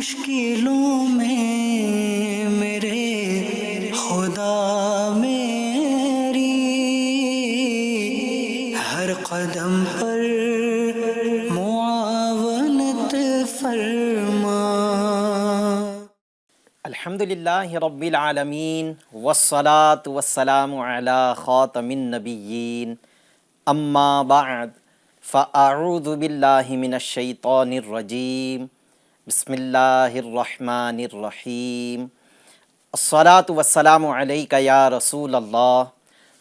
مشکلوں میں میرے خدا میری ہر قدم پر معاونت فرما۔ الحمدللہ رب العالمین والصلاة والسلام علی خاتم النبیین اما بعد فاعوذ باللہ من الشیطان الرجیم بسم اللہ الرحمن الرحیم الصلاة والسلام علیک یا رسول اللہ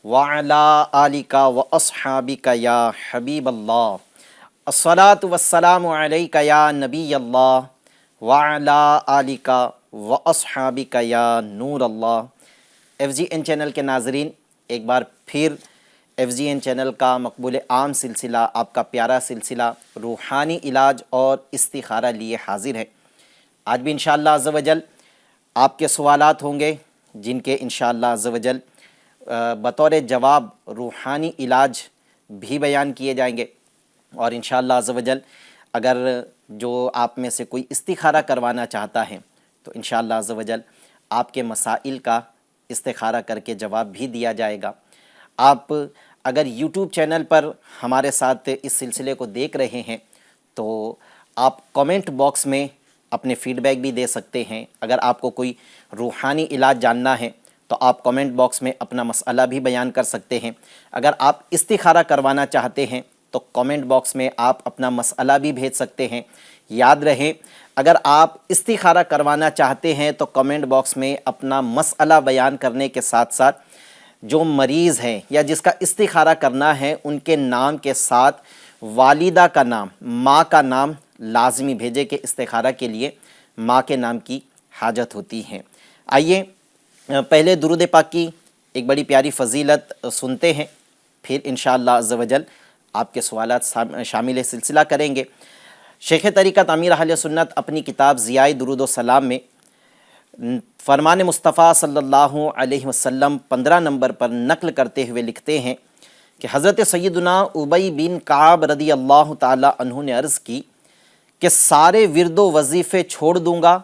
وعلی آلک واصحابک یا حبیب اللہ الصلاة والسلام علیک یا نبی اللہ وعلی آلک واصحابک یا نور اللہ۔ ایف جی این چینل کے ناظرین، ایک بار پھر ایف جی این چینل کا مقبول عام سلسلہ، آپ کا پیارا سلسلہ روحانی علاج اور استخارہ لیے حاضر ہے۔ آج بھی انشاءاللہ عز و جل آپ کے سوالات ہوں گے، جن کے انشاءاللہ عز و جل بطور جواب روحانی علاج بھی بیان کیے جائیں گے، اور انشاءاللہ عز و جل اگر جو آپ میں سے کوئی استخارہ کروانا چاہتا ہے تو انشاءاللہ عز و جل آپ کے مسائل کا استخارہ کر کے جواب بھی دیا جائے گا۔ آپ اگر یوٹیوب چینل پر ہمارے ساتھ اس سلسلے کو دیکھ رہے ہیں تو آپ کامنٹ باکس میں اپنے فیڈ بیک بھی دے سکتے ہیں۔ اگر آپ کو کوئی روحانی علاج جاننا ہے تو آپ کامنٹ باکس میں اپنا مسئلہ بھی بیان کر سکتے ہیں۔ اگر آپ استخارہ کروانا چاہتے ہیں تو کامنٹ باکس میں آپ اپنا مسئلہ بھی بھیج سکتے ہیں۔ یاد رہے، اگر آپ استخارہ کروانا چاہتے ہیں تو کامنٹ باکس میں اپنا مسئلہ بیان کرنے کے ساتھ ساتھ جو مریض ہیں یا جس کا استخارہ کرنا ہے ان کے نام کے ساتھ والدہ کا نام، ماں کا نام لازمی بھیجے کہ استخارہ کے لیے ماں کے نام کی حاجت ہوتی ہے۔ آئیے پہلے درود پاک کی ایک بڑی پیاری فضیلت سنتے ہیں، پھر انشاءاللہ عز و جل آپ کے سوالات شامل سلسلہ کریں گے۔ شیخ طریقت امیر اہل سنت اپنی کتاب ضیاء درود و سلام میں فرمان مصطفیٰ صلی اللہ علیہ وسلم 15 نمبر پر نقل کرتے ہوئے لکھتے ہیں کہ حضرت سیدنا ابی بن کعب رضی اللہ تعالی عنہ نے عرض کی کہ سارے ورد و وظیفے چھوڑ دوں گا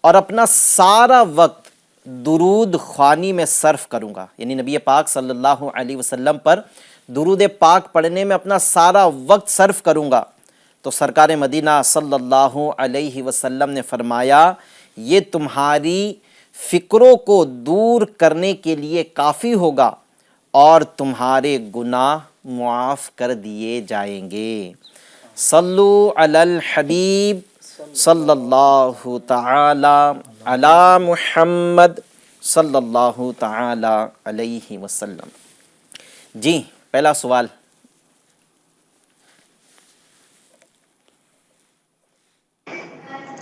اور اپنا سارا وقت درود خوانی میں صرف کروں گا، یعنی نبی پاک صلی اللہ علیہ وسلم پر درود پاک پڑھنے میں اپنا سارا وقت صرف کروں گا۔ تو سرکار مدینہ صلی اللہ علیہ وسلم نے فرمایا یہ تمہاری فکروں کو دور کرنے کے لیے کافی ہوگا اور تمہارے گناہ معاف کر دیے جائیں گے۔ صلو علی الحبیب صلی اللہ تعالی علی محمد صلی اللہ تعالی علیہ وسلم۔ جی پہلا سوال۔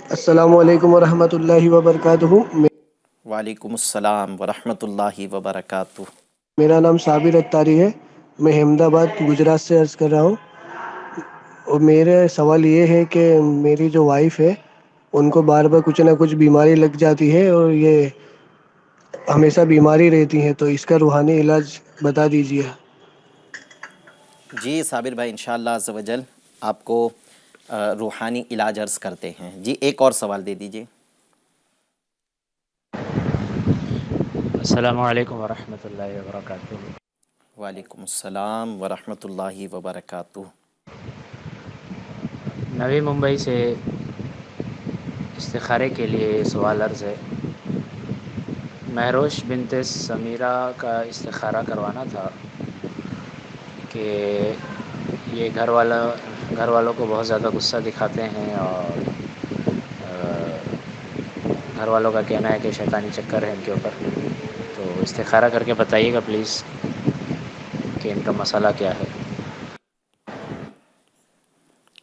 السلام علیکم ورحمۃ اللہ وبرکاتہ۔ وعلیکم السلام ورحمۃ اللہ وبرکاتہ۔ میرا نام صابر اتاری ہے، میں احمد آباد گجرات سے عرض کر رہا ہوں، اور میرا سوال یہ ہے کہ میری جو وائف ہے ان کو بار بار کچھ نہ کچھ بیماری لگ جاتی ہے اور یہ ہمیشہ بیماری رہتی ہیں، تو اس کا روحانی علاج بتا دیجیے۔ جی صابر بھائی، انشاءاللہ عز و جل آپ کو روحانی علاج عرض کرتے ہیں۔ جی ایک اور سوال دے دیجئے۔ السلام علیکم ورحمۃ اللہ وبرکاتہ۔ وعلیکم السلام ورحمۃ اللہ وبرکاتہ۔ نوی ممبئی سے استخارے کے لیے سوال عرض ہے۔ مہروش بنت سمیرہ کا استخارہ کروانا تھا کہ یہ گھر والوں کو بہت زیادہ غصہ دکھاتے ہیں، اور گھر والوں کا کہنا ہے کہ شیطانی چکر ہے ان کے اوپر، تو استخارہ کر کے بتائیے گا پلیز کہ ان کا مسئلہ کیا ہے۔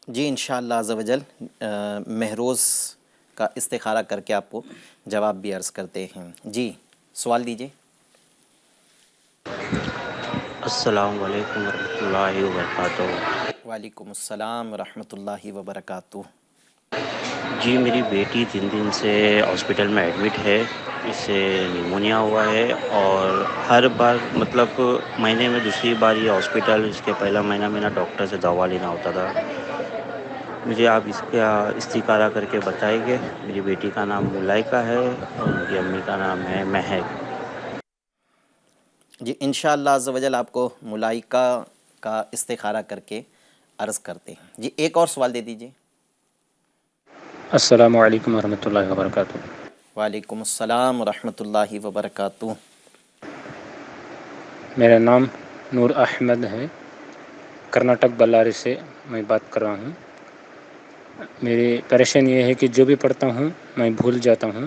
جی انشاءاللہ عز و جل مہروز کا استخارہ کر کے آپ کو جواب بھی عرض کرتے ہیں۔ جی سوال دیجئے۔ السلام علیکم ورحمۃ اللہ وبرکاتہ۔ وعلیکم السلام ورحمۃ اللہ وبرکاتہ۔ جی میری بیٹی 3 دن سے ہاسپٹل میں ایڈمٹ ہے، اسے نیمونیا ہوا ہے، اور ہر بار مطلب مہینے میں دوسری بار یہ ہاسپٹل، اس کے پہلا مہینہ ڈاکٹر سے دوا لینا ہوتا تھا، مجھے آپ اس کا استخارہ کر کے بتائیں گے. میری بیٹی کا نام ملائکہ ہے اور میری امی کا نام ہے مہک. جی انشاءاللہ عز و جل آپ کو ملائکہ کا استخارہ کر کے عرض کرتے ہیں. جی ایک اور سوال دے دیجیے. السلام علیکم ورحمۃ اللہ وبرکاتہ. وعلیکم السلام ورحمۃ اللہ وبرکاتہ. میرا نام نور احمد ہے، کرناٹک بلاری سے میں بات کر رہا ہوں. میری پریشانی یہ ہے کہ جو بھی پڑھتا ہوں میں بھول جاتا ہوں.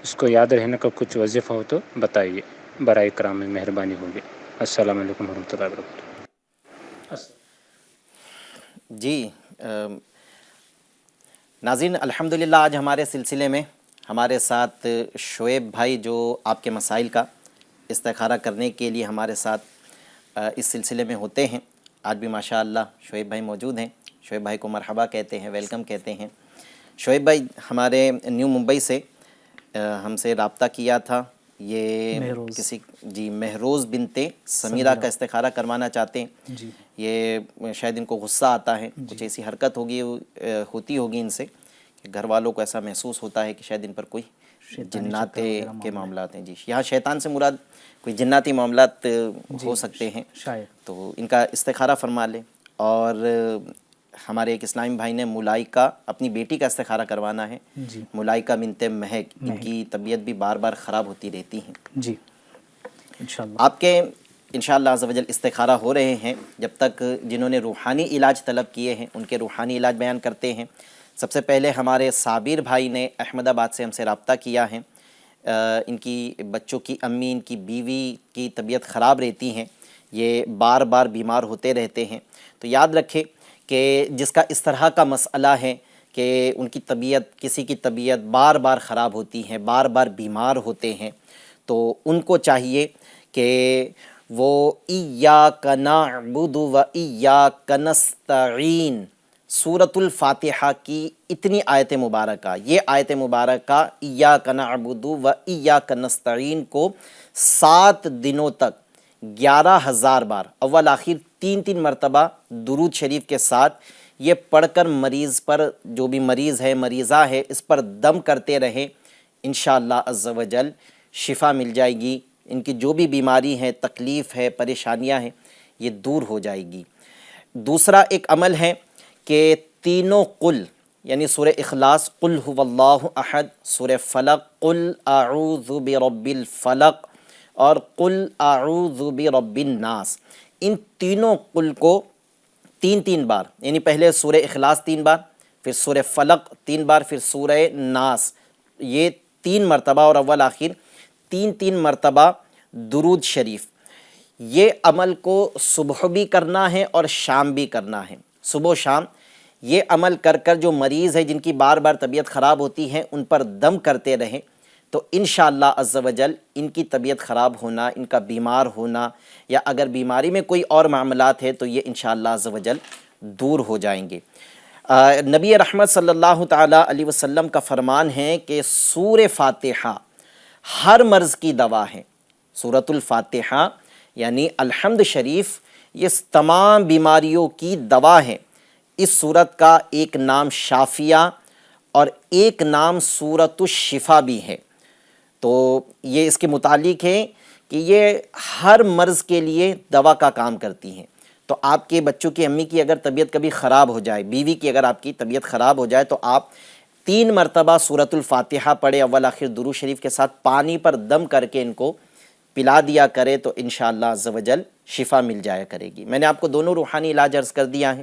اس کو یاد رہنے کا کچھ وظیفہ ہو تو بتائیے، برائے کرام میں مہربانی ہوگی. السلام علیکم ورحمۃ اللہ وبرکاتہ. جی ناظرین الحمدللہ آج ہمارے سلسلے میں ہمارے ساتھ شعیب بھائی جو آپ کے مسائل کا استخارہ کرنے کے لیے ہمارے ساتھ اس سلسلے میں ہوتے ہیں. آج بھی ماشاءاللہ شعیب بھائی موجود ہیں. شعیب بھائی کو مرحبا کہتے ہیں، ویلکم کہتے ہیں. شعیب بھائی ہمارے نیو ممبئی سے ہم سے رابطہ کیا تھا. یہ کسی مہروز بنت سمیرہ کا استخارہ کروانا چاہتے ہیں. یہ شاید ان کو غصہ آتا ہے، کچھ ایسی حرکت ہوتی ہوگی ان سے کہ گھر والوں کو ایسا محسوس ہوتا ہے کہ شاید ان پر کوئی جناتے کے معاملات ہیں. جی یہاں شیطان سے مراد کوئی جناتی معاملات ہو سکتے ہیں، تو ان کا استخارہ فرما لیں. اور ہمارے ایک اسلامی بھائی نے ملائکہ اپنی بیٹی کا استخارہ کروانا ہے. ملائکہ بنت مہک، ان کی طبیعت بھی بار بار خراب ہوتی رہتی ہیں. جی انشاءاللہ آپ کے انشاءاللہ عز و جل استخارہ ہو رہے ہیں. جب تک جنہوں نے روحانی علاج طلب کیے ہیں ان کے روحانی علاج بیان کرتے ہیں. سب سے پہلے ہمارے صابر بھائی نے احمد آباد سے ہم سے رابطہ کیا ہے. ان کی بچوں کی امی، ان کی بیوی کی طبیعت خراب رہتی ہیں، یہ بار بار بیمار ہوتے رہتے ہیں. تو یاد رکھیں کہ جس کا اس طرح کا مسئلہ ہے کہ ان کی طبیعت، کسی کی طبیعت بار بار خراب ہوتی ہے، بار بار بیمار ہوتے ہیں، تو ان کو چاہیے کہ وہ ایاک نعبد و ایاک نستعین سورۃ الفاتحہ کی اتنی آیت مبارکہ، یہ آیت مبارکہ ایاک نعبد و ایاک نستعین کو 7 دنوں تک 11,000 بار اول آخر 3 مرتبہ درود شریف کے ساتھ یہ پڑھ کر مریض پر، جو بھی مریض ہے مریضہ ہے، اس پر دم کرتے رہیں. انشاءاللہ عز و جل شفا مل جائے گی. ان کی جو بھی بیماری ہے، تکلیف ہے، پریشانیاں ہیں، یہ دور ہو جائے گی. دوسرا ایک عمل ہے کہ تینوں قل، یعنی سورہ اخلاص قل هو اللہ احد، سورہ فلق قل اعوذ برب الفلق اور قل اعوذ برب الناس، ان تینوں قل کو 3 بار، یعنی پہلے سورہ اخلاص 3 بار، پھر سورہ فلق 3 بار، پھر سورہ ناس، یہ 3 مرتبہ اور اول آخر 3 مرتبہ درود شریف. یہ عمل کو صبح بھی کرنا ہے اور شام بھی کرنا ہے. صبح و شام یہ عمل کر کر جو مریض ہے، جن کی بار بار طبیعت خراب ہوتی ہے، ان پر دم کرتے رہیں، تو انشاءاللہ عز و جل ان کی طبیعت خراب ہونا، ان کا بیمار ہونا، یا اگر بیماری میں کوئی اور معاملات ہے تو یہ انشاءاللہ عز و جل دور ہو جائیں گے. نبی رحمت صلی اللہ تعالیٰ علیہ وسلم کا فرمان ہے کہ سورہ فاتحہ ہر مرض کی دوا ہے. سورۃ الفاتحہ یعنی الحمد شریف یہ تمام بیماریوں کی دوا ہے. اس سورت کا ایک نام شافیہ اور ایک نام سورۃ الشفا بھی ہے. تو یہ اس کے متعلق ہے کہ یہ ہر مرض کے لیے دوا کا کام کرتی ہیں. تو آپ کے بچوں کی امی کی اگر طبیعت کبھی خراب ہو جائے، بیوی کی اگر آپ کی طبیعت خراب ہو جائے، تو آپ 3 مرتبہ سورۃ الفاتحہ پڑھے اول آخر درود شریف کے ساتھ، پانی پر دم کر کے ان کو پلا دیا کرے تو انشاءاللہ عز و جل شفا مل جایا کرے گی. میں نے آپ کو دونوں روحانی علاج عرض کر دیا ہے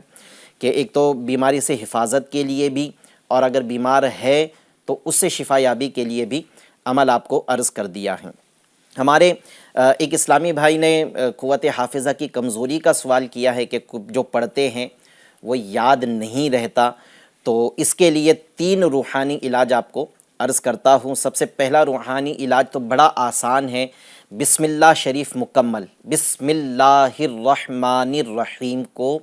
کہ ایک تو بیماری سے حفاظت کے لیے بھی، اور اگر بیمار ہے تو اس سے شفا یابی کے لیے بھی عمل آپ کو عرض کر دیا ہے. ہمارے ایک اسلامی بھائی نے قوت حافظہ کی کمزوری کا سوال کیا ہے کہ جو پڑھتے ہیں وہ یاد نہیں رہتا، تو اس کے لیے 3 روحانی علاج آپ کو عرض کرتا ہوں. سب سے پہلا روحانی علاج تو بڑا آسان ہے. بسم اللہ شریف مکمل، بسم اللہ الرحمن الرحیم کو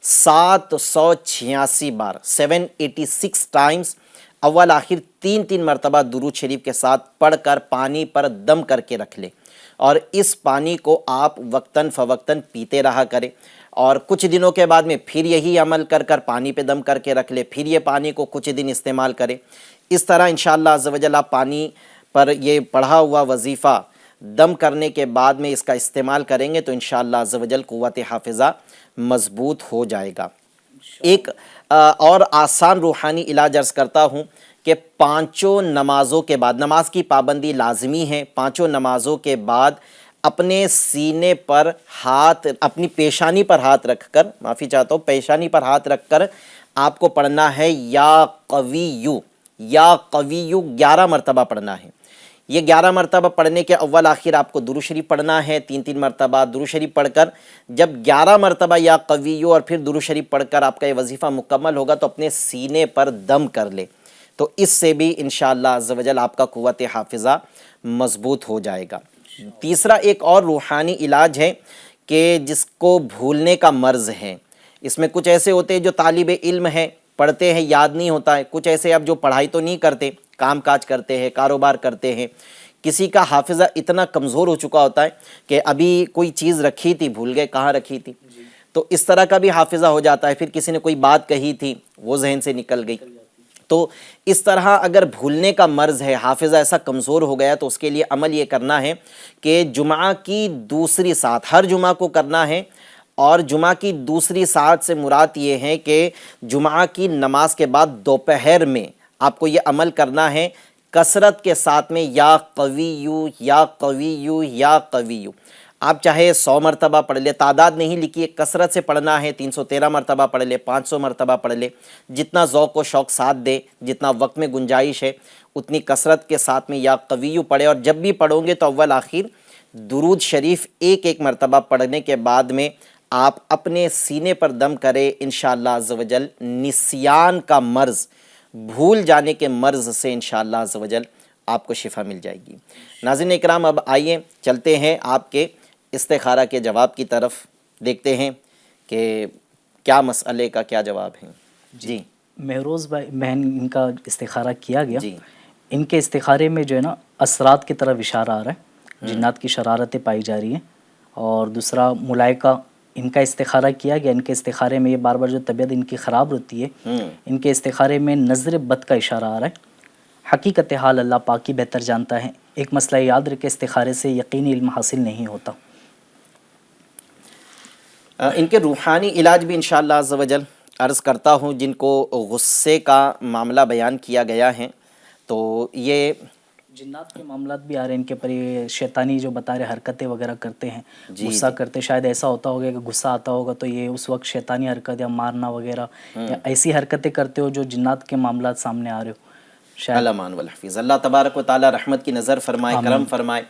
786 بار 786 ٹائمز اول آخر 3 مرتبہ درود شریف کے ساتھ پڑھ کر پانی پر دم کر کے رکھ لیں، اور اس پانی کو آپ وقتاً فوقتاً پیتے رہا کریں. اور کچھ دنوں کے بعد میں پھر یہی عمل کر کر پانی پہ دم کر کے رکھ لے، پھر یہ پانی کو کچھ دن استعمال کرے. اس طرح انشاءاللہ عز و جل آپ پانی پر یہ پڑھا ہوا وظیفہ دم کرنے کے بعد میں اس کا استعمال کریں گے تو انشاءاللہ عز و جل قوت حافظہ مضبوط ہو جائے گا. ایک اور آسان روحانی علاج عرض کرتا ہوں کہ پانچوں نمازوں کے بعد، نماز کی پابندی لازمی ہے، پانچوں نمازوں کے بعد اپنے سینے پر ہاتھ، اپنی پیشانی پر ہاتھ رکھ کر، معافی چاہتا ہوں، پیشانی پر ہاتھ رکھ کر آپ کو پڑھنا ہے یا قویو، یا قویو 11 مرتبہ پڑھنا ہے. یہ 11 مرتبہ پڑھنے کے اول آخر آپ کو درود شریف پڑھنا ہے، 3 مرتبہ درود شریف پڑھ کر جب 11 مرتبہ یا قویو اور پھر درود شریف پڑھ کر آپ کا یہ وظیفہ مکمل ہوگا تو اپنے سینے پر دم کر لے، تو اس سے بھی انشاءاللہ عز و جل آپ کا قوت حافظہ مضبوط ہو جائے گا. تیسرا ایک اور روحانی علاج ہے کہ جس کو بھولنے کا مرض ہے. اس میں کچھ ایسے ہوتے ہیں جو طالب علم ہیں، پڑھتے ہیں یاد نہیں ہوتا ہے، کچھ ایسے اب جو پڑھائی تو نہیں کرتے، کام کاج کرتے ہیں، کاروبار کرتے ہیں. کسی کا حافظہ اتنا کمزور ہو چکا ہوتا ہے کہ ابھی کوئی چیز رکھی تھی بھول گئے کہاں رکھی تھی، تو اس طرح کا بھی حافظہ ہو جاتا ہے. پھر کسی نے کوئی بات کہی تھی وہ ذہن سے نکل گئی. تو اس طرح اگر بھولنے کا مرض ہے، حافظہ ایسا کمزور ہو گیا، تو اس کے لیے عمل یہ کرنا ہے کہ جمعہ کی دوسری ساعت، ہر جمعہ کو کرنا ہے. اور جمعہ کی دوسری ساعت سے مراد یہ ہے کہ جمعہ کی نماز کے بعد دوپہر میں آپ کو یہ عمل کرنا ہے کثرت کے ساتھ میں یا قویو یا قویو یا قویو. آپ چاہے 100 مرتبہ پڑھ لے، تعداد نہیں لکھی ہے، کثرت سے پڑھنا ہے. 313 مرتبہ پڑھ لے، 500 مرتبہ پڑھ لے، جتنا ذوق و شوق ساتھ دے، جتنا وقت میں گنجائش ہے اتنی کثرت کے ساتھ میں یا قویو پڑھے. اور جب بھی پڑھو گے تو اول آخر درود شریف ایک مرتبہ پڑھنے کے بعد میں آپ اپنے سینے پر دم کرے. انشاءاللہ عز و جل نسیان کا مرض، بھول جانے کے مرض سے انشاءاللہ عز و جل آپ کو شفا مل جائے گی. ناظرین اکرام، اب آئیے چلتے ہیں آپ کے استخارہ کے جواب کی طرف، دیکھتے ہیں کہ کیا مسئلے کا کیا جواب ہے. جی مہروز بھائی بہن، ان کا استخارہ کیا گیا. جی ان کے استخارے میں جو ہے نا اثرات کی طرف اشارہ آ رہا ہے، جنات کی شرارتیں پائی جا رہی ہیں. اور دوسرا ملائکہ، ان کا استخارہ کیا گیا. ان کے استخارے میں یہ بار بار جو طبیعت ان کی خراب ہوتی ہے، ان کے استخارے میں نظر بد کا اشارہ آ رہا ہے. حقیقت حال اللہ پاک ہی بہتر جانتا ہے. ایک مسئلہ یاد رکھے، استخارے سے یقینی علم حاصل نہیں ہوتا. ان کے روحانی علاج بھی انشاءاللہ عز و جل عرض کرتا ہوں. جن کو غصے کا معاملہ بیان کیا گیا ہے تو یہ جنات کے معاملات بھی آ رہے ہیں ان کے پر. یہ شیطانی جو بتا رہے حرکتیں وغیرہ کرتے ہیں، جی غصہ کرتے، شاید ایسا ہوتا ہوگا کہ غصہ آتا ہوگا تو یہ اس وقت شیطانی حرکت یا مارنا وغیرہ یا ایسی حرکتیں کرتے ہو جو جنات کے معاملات سامنے آ رہے ہو. شاید الامان والحفیظ. اللہ تبارک و تعالی رحمت کی نظر فرمائے، کرم فرمائے.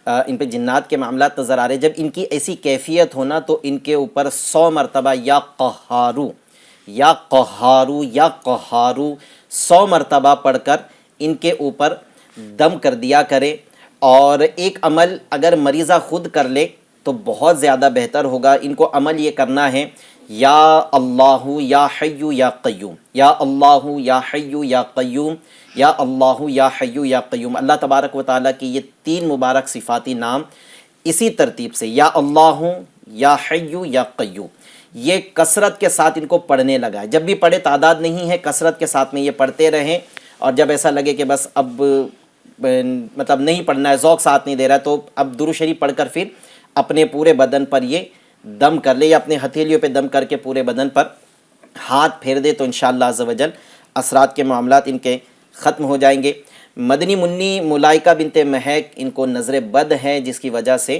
ان پہ جنات کے معاملات نظر آ رہے. جب ان کی ایسی کیفیت ہونا تو ان کے اوپر 100 مرتبہ یا قہارو یا قہارو یا قہارو 100 مرتبہ پڑھ کر ان کے اوپر دم کر دیا کرے. اور ایک عمل اگر مریضہ خود کر لے تو بہت زیادہ بہتر ہوگا. ان کو عمل یہ کرنا ہے یا اللہ یا حی یا قیوم، یا اللہ یا حی یا قیوم، یا اللہ یا حی یا قیوم. اللہ تبارک و تعالیٰ کی یہ 3 مبارک صفاتی نام اسی ترتیب سے یا اللہ یا حی یا قیوم یہ کثرت کے ساتھ ان کو پڑھنے لگا ہے. جب بھی پڑھے، تعداد نہیں ہے، کثرت کے ساتھ میں یہ پڑھتے رہیں. اور جب ایسا لگے کہ بس اب مطلب نہیں پڑھنا ہے، ذوق ساتھ نہیں دے رہا ہے، تو اب درود شریف پڑھ کر پھر اپنے پورے بدن پر یہ دم کر لے یا اپنے ہتھیلیوں پہ دم کر کے پورے بدن پر ہاتھ پھیر دے تو انشاءاللہ عز و جل اثرات کے معاملات ان کے ختم ہو جائیں گے. مدنی منی ملائکہ بنت مہک، ان کو نظر بد ہے جس کی وجہ سے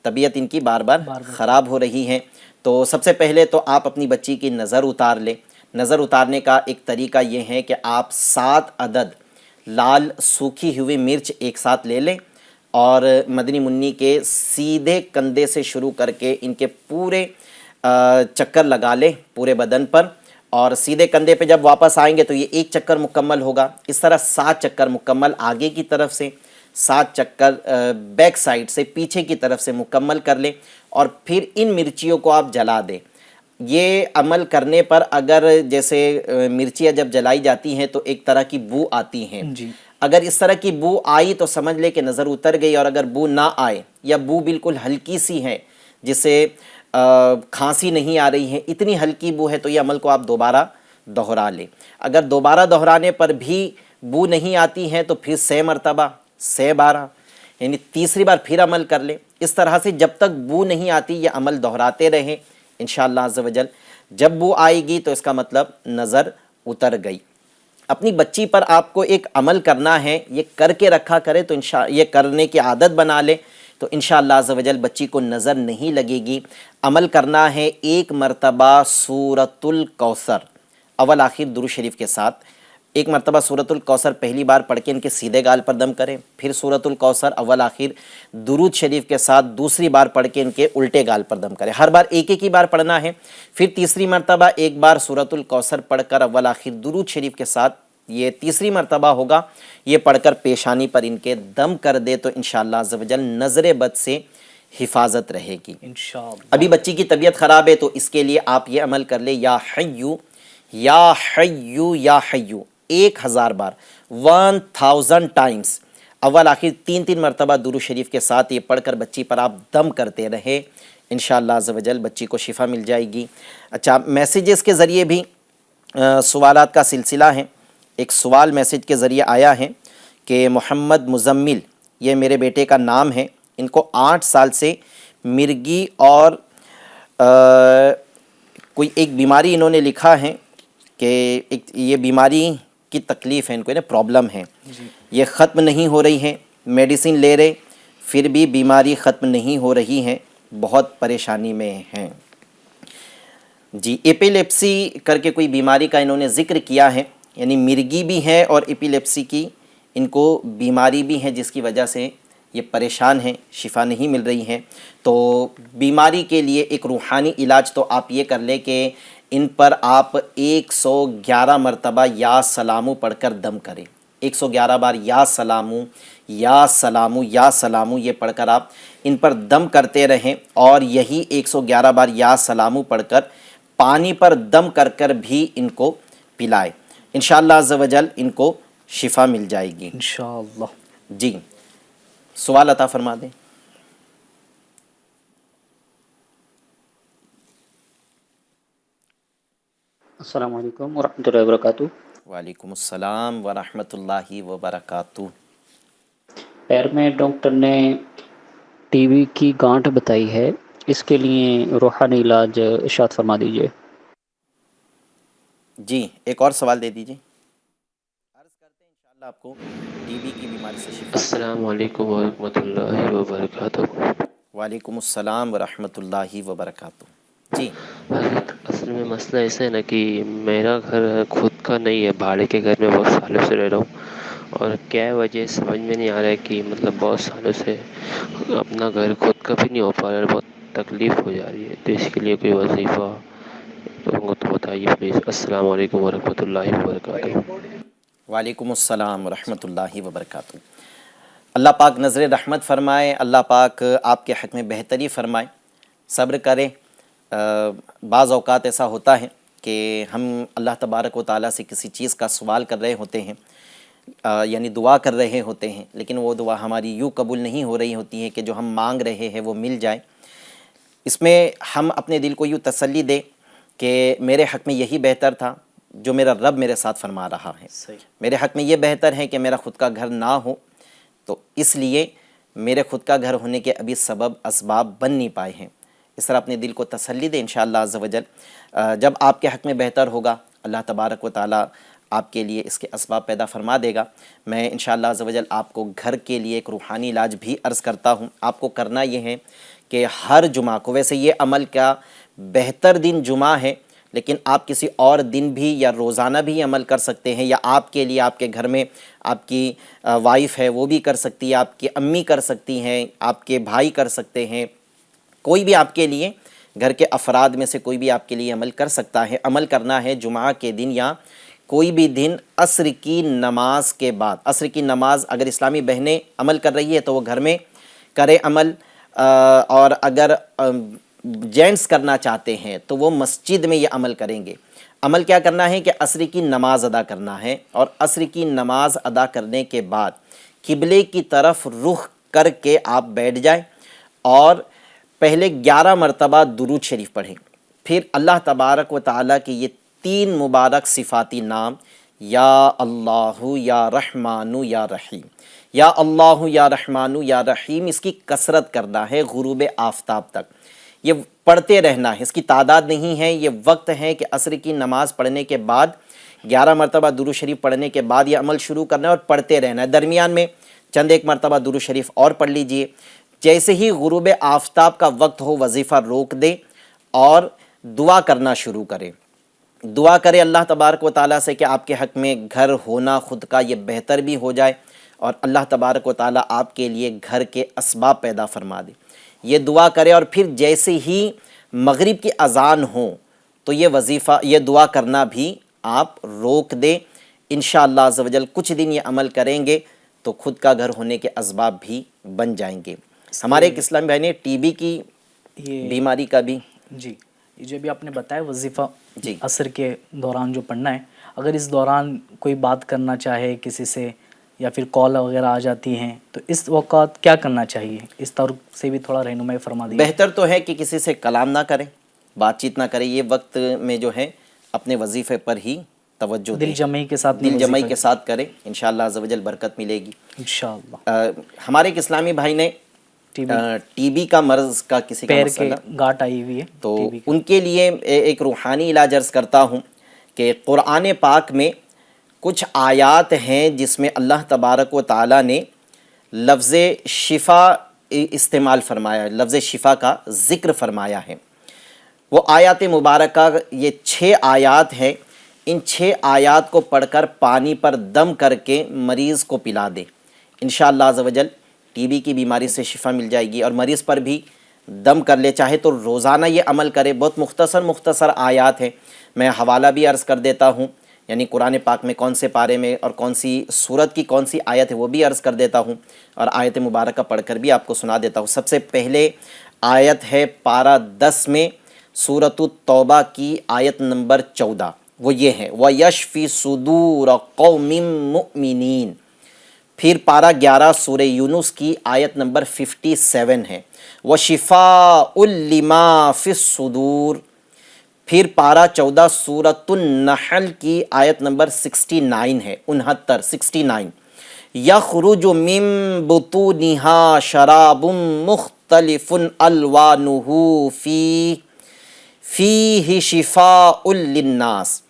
طبیعت ان کی بار بار خراب ہو رہی ہے. تو سب سے پہلے تو آپ اپنی بچی کی نظر اتار لیں. نظر اتارنے کا ایک طریقہ یہ ہے کہ آپ 7 عدد لال سوکھی ہوئی مرچ ایک ساتھ لے لیں اور مدنی منی کے سیدھے کندھے سے شروع کر کے ان کے پورے چکر لگا لیں پورے بدن پر. اور سیدھے کندھے پہ جب واپس آئیں گے تو یہ 1 چکر مکمل ہوگا. اس طرح 7 چکر مکمل آگے کی طرف سے، 7 چکر بیک سائڈ سے پیچھے کی طرف سے مکمل کر لیں. اور پھر ان مرچیوں کو آپ جلا دیں. یہ عمل کرنے پر اگر جیسے مرچیاں جب جلائی جاتی ہیں تو ایک طرح کی بو آتی ہیں، اگر اس طرح کی بو آئی تو سمجھ لے کہ نظر اتر گئی. اور اگر بو نہ آئے یا بو بالکل ہلکی سی ہے جسے کھانسی نہیں آ رہی ہے، اتنی ہلکی بو ہے، تو یہ عمل کو آپ دوبارہ دہرا لیں۔ اگر دوبارہ دہرانے پر بھی بو نہیں آتی ہے تو پھر 6 مرتبہ، 6 12، یعنی تیسری بار پھر عمل کر لیں۔ اس طرح سے جب تک بو نہیں آتی یہ عمل دہراتے رہیں انشاءاللہ عز و جل۔ جب بو آئے گی تو اس کا مطلب نظر اتر گئی۔ اپنی بچی پر آپ کو ایک عمل کرنا ہے، یہ کر کے رکھا کرے تو یہ کرنے کی عادت بنا لے تو انشاءاللہ عز و جل بچی کو نظر نہیں لگے گی۔ عمل کرنا ہے 1 مرتبہ سورۃ الکوثر اول آخر درود شریف کے ساتھ۔ 1 مرتبہ سورۃ الکوثر پہلی بار پڑھ کے ان کے سیدھے گال پر دم کریں، پھر سورۃ الکوثر اول آخر درود شریف کے ساتھ دوسری بار پڑھ کے ان کے الٹے گال پر دم کریں۔ ہر بار ایک ایک ہی بار پڑھنا ہے۔ پھر تیسری مرتبہ ایک بار سورۃ الکوثر پڑھ کر اول آخر درود شریف کے ساتھ، یہ تیسری مرتبہ ہوگا، یہ پڑھ کر پیشانی پر ان کے دم کر دے تو انشاءاللہ عز و جل نظر بد سے حفاظت رہے گی۔ انشاءاللہ۔ ابھی بچی کی طبیعت خراب ہے تو اس کے لیے آپ یہ عمل کر لیں، یا حیو یا حیو یا حیو 1000 بار، 1000 ٹائمز اول آخر 3 مرتبہ درود شریف کے ساتھ یہ پڑھ کر بچی پر آپ دم کرتے رہے، انشاءاللہ عز و جل بچی کو شفا مل جائے گی۔ اچھا، میسیجز کے ذریعے بھی سوالات کا سلسلہ ہے۔ ایک سوال میسیج کے ذریعے آیا ہے کہ محمد مزمل، یہ میرے بیٹے کا نام ہے، ان کو 8 سال سے مرگی اور کوئی ایک بیماری انہوں نے لکھا ہے کہ یہ بیماری کی تکلیف ہے، ان کو پرابلم ہے، یہ ختم نہیں ہو رہی ہے، میڈیسن لے رہے پھر بھی بیماری ختم نہیں ہو رہی ہے، بہت پریشانی میں ہیں۔ جی، ایپیلیپسی کر کے کوئی بیماری کا انہوں نے ذکر کیا ہے، یعنی مرگی بھی ہے اور ایپیلیپسی کی ان کو بیماری بھی ہے جس کی وجہ سے یہ پریشان ہیں، شفا نہیں مل رہی ہے۔ تو بیماری کے لیے ایک روحانی علاج تو آپ یہ کر لیں کہ ان پر آپ 111 مرتبہ یا سلامو پڑھ کر دم کریں۔ 111 بار یا سلامو یا سلامو یا سلامو یہ پڑھ کر آپ ان پر دم کرتے رہیں، اور یہی 111 بار یا سلامو پڑھ کر پانی پر دم کر کر بھی ان کو پلائے، انشاءاللہ عز و جل ان کو شفا مل جائے گی انشاءاللہ۔ جی، سوال عطا فرما دیں۔ السلام علیکم ورحمۃ اللہ وبرکاتہ۔ وعلیکم السلام ورحمۃ اللہ وبرکاتہ۔ پیر میں ڈاکٹر نے ٹی بی کی گانٹھ بتائی ہے، اس کے لیے روحانی علاج ارشاد فرما دیجیے۔ جی، ایک اور سوال دے دیجیے۔ عرض کرتے ہیں انشاءاللہ آپ کو ٹی بی کی بیماری سے شفا۔ السلام علیکم ورحمۃ اللہ وبرکاتہ۔ وعلیکم السلام ورحمۃ اللہ وبرکاتہ۔ جی حضرت، اصل میں مسئلہ ایسا ہے نا کہ میرا گھر خود کا نہیں ہے، بھاڑے کے گھر میں بہت سالوں سے رہ رہا ہوں، اور کیا وجہ سمجھ میں نہیں آ رہا ہے کہ مطلب بہت سالوں سے اپنا گھر خود کا بھی نہیں ہو پا رہا ہے، بہت تکلیف ہو جا رہی ہے، تو اس کے لیے کوئی وظیفہ تو بتائیے پلیز۔ السلام علیکم ورحمۃ اللہ وبرکاتہ۔ وعلیکم السلام ورحمۃ اللہ وبرکاتہ۔ اللہ پاک نظر رحمت فرمائے، اللہ پاک آپ کے حق میں بہتری فرمائے، صبر کریں۔ بعض اوقات ایسا ہوتا ہے کہ ہم اللہ تبارک و تعالیٰ سے کسی چیز کا سوال کر رہے ہوتے ہیں، یعنی دعا کر رہے ہوتے ہیں، لیکن وہ دعا ہماری یوں قبول نہیں ہو رہی ہوتی ہے کہ جو ہم مانگ رہے ہیں وہ مل جائے۔ اس میں ہم اپنے دل کو یوں تسلی دیں کہ میرے حق میں یہی بہتر تھا جو میرا رب میرے ساتھ فرما رہا ہے، میرے حق میں یہ بہتر ہے کہ میرا خود کا گھر نہ ہو، تو اس لیے میرے خود کا گھر ہونے کے ابھی سبب اسباب بن نہیں پائے ہیں۔ اس طرح اپنے دل کو تسلی دیں، انشاءاللہ عز و جل جب آپ کے حق میں بہتر ہوگا اللہ تبارک و تعالیٰ آپ کے لیے اس کے اسباب پیدا فرما دے گا۔ میں انشاءاللہ عز و جل آپ کو گھر کے لیے ایک روحانی علاج بھی عرض کرتا ہوں۔ آپ کو کرنا یہ ہے کہ ہر جمعہ کو، ویسے یہ عمل کا بہتر دن جمعہ ہے، لیکن آپ کسی اور دن بھی یا روزانہ بھی عمل کر سکتے ہیں، یا آپ کے لیے آپ کے گھر میں آپ کی وائف ہے وہ بھی کر سکتی ہے، آپ کی امی کر سکتی ہیں، آپ کے بھائی کر سکتے ہیں، کوئی بھی آپ کے لیے گھر کے افراد میں سے کوئی بھی آپ کے لیے عمل کر سکتا ہے۔ عمل کرنا ہے جمعہ کے دن یا کوئی بھی دن عصر کی نماز کے بعد۔ عصر کی نماز اگر اسلامی بہنیں عمل کر رہی ہے تو وہ گھر میں کرے عمل، اور اگر جینٹس کرنا چاہتے ہیں تو وہ مسجد میں یہ عمل کریں گے۔ عمل کیا کرنا ہے کہ عصر کی نماز ادا کرنا ہے، اور عصر کی نماز ادا کرنے کے بعد قبلے کی طرف رخ کر کے آپ بیٹھ جائیں، اور پہلے 11 مرتبہ درود شریف پڑھیں، پھر اللہ تبارک و تعالیٰ کے یہ 3 مبارک صفاتی نام یا اللہ یا رحمان یا رحیم، یا اللہ یا رحمان یا رحیم، اس کی کثرت کرنا ہے غروب آفتاب تک، یہ پڑھتے رہنا ہے، اس کی تعداد نہیں ہے، یہ وقت ہے کہ عصر کی نماز پڑھنے کے بعد 11 مرتبہ درود شریف پڑھنے کے بعد یہ عمل شروع کرنا ہے اور پڑھتے رہنا ہے۔ درمیان میں چند ایک مرتبہ درود شریف اور پڑھ لیجئے، جیسے ہی غروب آفتاب کا وقت ہو وظیفہ روک دے اور دعا کرنا شروع کرے، دعا کرے اللہ تبارک و تعالیٰ سے کہ آپ کے حق میں گھر ہونا خود کا یہ بہتر بھی ہو جائے اور اللہ تبارک و تعالیٰ آپ کے لیے گھر کے اسباب پیدا فرما دے، یہ دعا کرے، اور پھر جیسے ہی مغرب کی اذان ہو تو یہ وظیفہ یہ دعا کرنا بھی آپ روک دیں۔ انشاءاللہ عز و جل کچھ دن یہ عمل کریں گے تو خود کا گھر ہونے کے اسباب بھی بن جائیں گے۔ ہمارے ایک اسلامی بھائی نے ٹی بی کی بیماری کا بھی جی، یہ جو بھی آپ نے بتایا وظیفہ جی عصر کے دوران جو پڑھنا ہے، اگر اس دوران کوئی بات کرنا چاہے کسی سے یا پھر کال وغیرہ آ جاتی ہیں تو اس وقت کیا کرنا چاہیے؟ اس طور سے بھی تھوڑا رہنمائی فرما دیجیے۔ بہتر تو ہے کہ کسی سے کلام نہ کریں، بات چیت نہ کریں، یہ وقت میں جو ہے اپنے وظیفے پر ہی توجہ دیں، دل جمعی کے ساتھ دل جمعی کے ساتھ کریں، انشاءاللہ عز و جل برکت ملے گی انشاءاللہ۔ ہمارے ایک اسلامی بھائی نے ٹی بی کا مرض کا کسی کا پیر مسئلہ کے گاٹھ آئی ہوئی ہے تو ان کے لیے ایک روحانی علاج عرض کرتا ہوں کہ قرآن پاک میں کچھ آیات ہیں جس میں اللہ تبارک و تعالیٰ نے لفظ شفا استعمال فرمایا ہے، لفظ شفا کا ذکر فرمایا ہے۔ وہ آیات مبارکہ یہ 6 آیات ہیں، ان 6 آیات کو پڑھ کر پانی پر دم کر کے مریض کو پلا دے، انشاءاللہ عز و جل ٹی بی کی بیماری سے شفا مل جائے گی۔ اور مریض پر بھی دم کر لے، چاہے تو روزانہ یہ عمل کرے، بہت مختصر آیات ہیں، میں حوالہ بھی عرض کر دیتا ہوں، یعنی قرآن پاک میں کون سے پارے میں اور کون سی سورت کی کون سی آیت ہے وہ بھی عرض کر دیتا ہوں، اور آیت مبارکہ پڑھ کر بھی آپ کو سنا دیتا ہوں۔ سب سے پہلے آیت ہے پارہ 10 میں سورۃ التوبہ کی آیت نمبر 14، وہ یہ ہے وَيَشْفِ صُدُورَ قَوْمٍ مُؤْمِنِينَ۔ پھر پارہ 11 سورہ یونس کی آیت نمبر 57 ہے وَشِفَاءٌ لِمَا فِي الصُّدُورِ۔ پھر پارہ 14 سورۃ النحل کی آیت نمبر 69 ہے 69 یخرج من بطونها شراب مختلف الوانہ فیہ شفاء للناس۔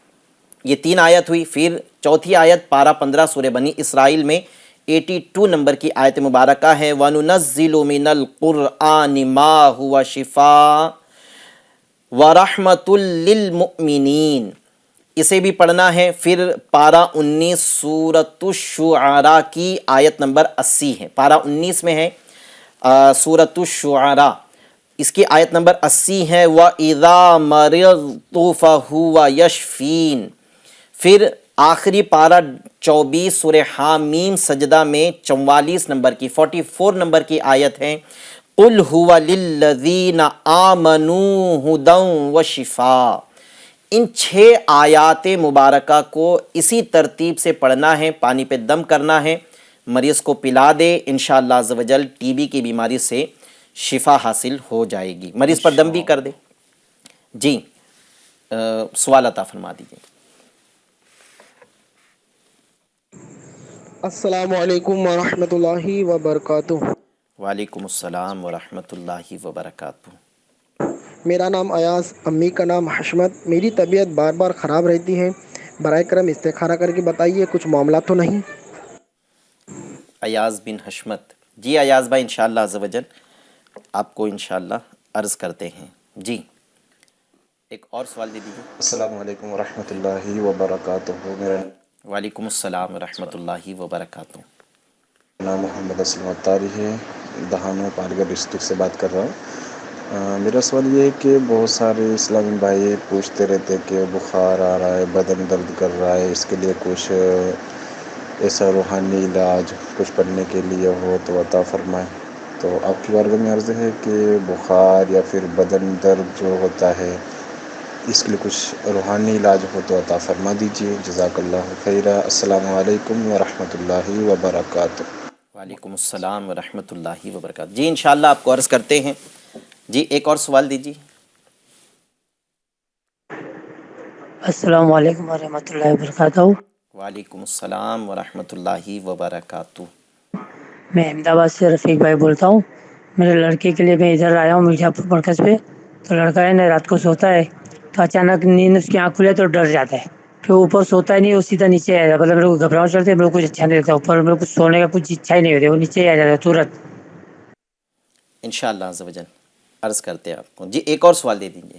یہ 3 آیت ہوئی۔ پھر چوتھی آیت پارہ 15 سورہ بنی اسرائیل میں 82 نمبر کی آیت مبارکہ ہے وَنُنَزِّلُ مِنَ الْقُرْآنِ مَا هُوَ شِفَاءٌ وَرَحْمَةٌ لِّلْمُؤْمِنِينَ، اسے بھی پڑھنا ہے۔ پھر پارہ 19 سورۃ الشعراء کی آیت نمبر 80 ہے، پارہ 19 میں ہے سورۃ الشعراء، اس کی آیت نمبر 80 ہے وَإِذَا مَرِضْتُ فَهُوَ يَشْفِينِ۔ پھر آخری پارہ 24 سورہ حامیم سجدہ میں 44 نمبر کی 44 نمبر کی آیت ہے قُلْ هُوَ لِلَّذِينَ آمَنُوا هُدًى وَشِفَاءً۔ ان 6 آیات مبارکہ کو اسی ترتیب سے پڑھنا ہے، پانی پہ دم کرنا ہے، مریض کو پلا دے، انشاءاللہ عز و جل ٹی بی کی بیماری سے شفا حاصل ہو جائے گی۔ مریض پر دم بھی کر دے۔ جی سوال عطا فرما دیجیے۔ السلام علیکم ورحمۃ اللہ وبرکاتہ۔ وعلیکم السلام ورحمۃ اللہ وبرکاتہ۔ میرا نام ایاز، امی کا نام حشمت۔ میری طبیعت بار بار خراب رہتی ہے، برائے کرم استخارہ کر کے بتائیے کچھ معاملات تو نہیں؟ ایاز بن حشمت، جی ایاز بھائی انشاءاللہ عز و جل آپ کو انشاءاللہ عرض کرتے ہیں۔ جی ایک اور سوال دے دیجیے۔ السلام علیکم ورحمۃ اللہ وبرکاتہ۔ میرا وعلیکم السلام ورحمۃ اللہ وبرکاتہ۔ نام محمد اسلم اتاری ہے، دہانو پالگڑھ ڈسٹرکٹ سے بات کر رہا ہوں۔ میرا سوال یہ ہے کہ بہت سارے اسلامی بھائی پوچھتے رہتے ہیں کہ بخار آ رہا ہے، بدن درد کر رہا ہے، اس کے لیے کچھ ایسا روحانی علاج کچھ پڑھنے کے لیے ہو تو عطا فرمائیں۔ تو آپ کی بارگاہ میں عرض ہے کہ بخار یا پھر بدن درد جو ہوتا ہے اس کے لیے کچھ روحانی علاج ہو تو عطا فرما دیجیے، جزاک اللہ خیرہ۔ السلام علیکم ورحمۃ اللہ وبرکاتہ۔ وعلیکم السلام ورحمۃ اللہ وبرکاتہ۔ جی انشاءاللہ آپ کو عرض کرتے ہیں جی ایک اور سوال دیجیے. السلام علیکم ورحمۃ اللہ وبرکاتہ. وعلیکم السلام ورحمۃ اللہ وبرکاتہ. میں احمد آباد سے رفیق بھائی بولتا ہوں. میرے لڑکے کے لیے میں ادھر آیا ہوں مرزا پور مرکز پہ. تو لڑکا ہے نا رات کو سوتا ہے تو اچانک نیند اس کی آنکھ کھلے تو ڈر جاتا ہے. پھر اوپر سوتا ہی نہیں, وہ سیدھا نیچے آ جاتا ہے. مطلب میرے کو گھبراہٹ چلتی ہے, میرے کو کچھ اچھا نہیں لگتا. اوپر میرے کو سونے کا کچھ اچھا ہی نہیں ہوتا, وہ نیچے ہی آ جاتا ہے ترنت. انشاءاللہ عز و جل عرض کرتے ہیں آپ کو. جی ایک اور سوال دے دیجیے.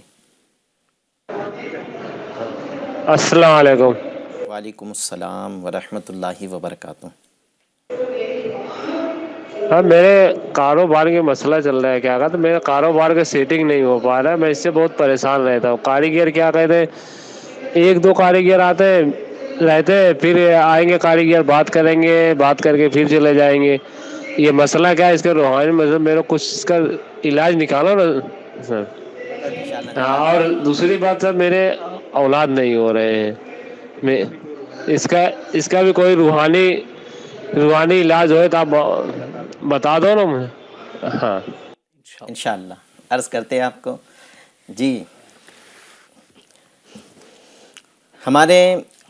السلام علیکم. وعلیکم السلام ورحمۃ اللہ وبرکاتہ. ہاں میرے کاروبار کے مسئلہ چل رہا ہے. کیا کہا تو میرے کاروبار کا سیٹنگ نہیں ہو پا رہا ہے. میں اس سے بہت پریشان رہتا ہوں. کاریگر کیا کہتے ہیں, ایک دو کاریگر آتے ہیں رہتے ہیں, پھر آئیں گے کاریگر, بات کریں گے, بات کر کے پھر چلے جائیں گے. یہ مسئلہ کیا ہے اس کا روحانی مطلب میرے کو کچھ اس کا علاج نکالو نا سر. انشاءاللہ ہاں, نکالتے اور ہیں. دوسری بات سر میرے اولاد نہیں ہو رہے ہیں. میں اس کا بھی کوئی روحانی علاج ہوئے تو آپ بتا دو نا مجھے. ہاں انشاءاللہ عرض کرتے ہیں آپ کو. جی ہمارے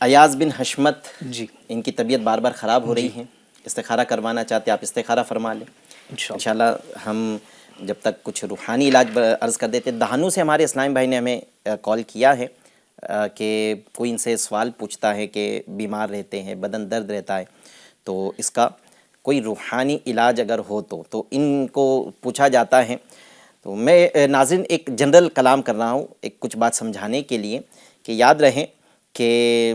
ایاز بن حشمت, جی ان کی طبیعت بار بار خراب ہو رہی ہے, استخارہ کروانا چاہتے ہیں. آپ استخارہ فرما لیں انشاءاللہ. ہم جب تک کچھ روحانی علاج عرض کر دیتے. دہانو سے ہمارے اسلام بھائی نے ہمیں کال کیا ہے کہ کوئی ان سے سوال پوچھتا ہے کہ بیمار رہتے ہیں, بدن درد رہتا ہے, تو اس کا کوئی روحانی علاج اگر ہو تو ان کو پوچھا جاتا ہے. تو میں ناظرین ایک جنرل کلام کر رہا ہوں, ایک کچھ بات سمجھانے کے لیے, کہ یاد رہیں کہ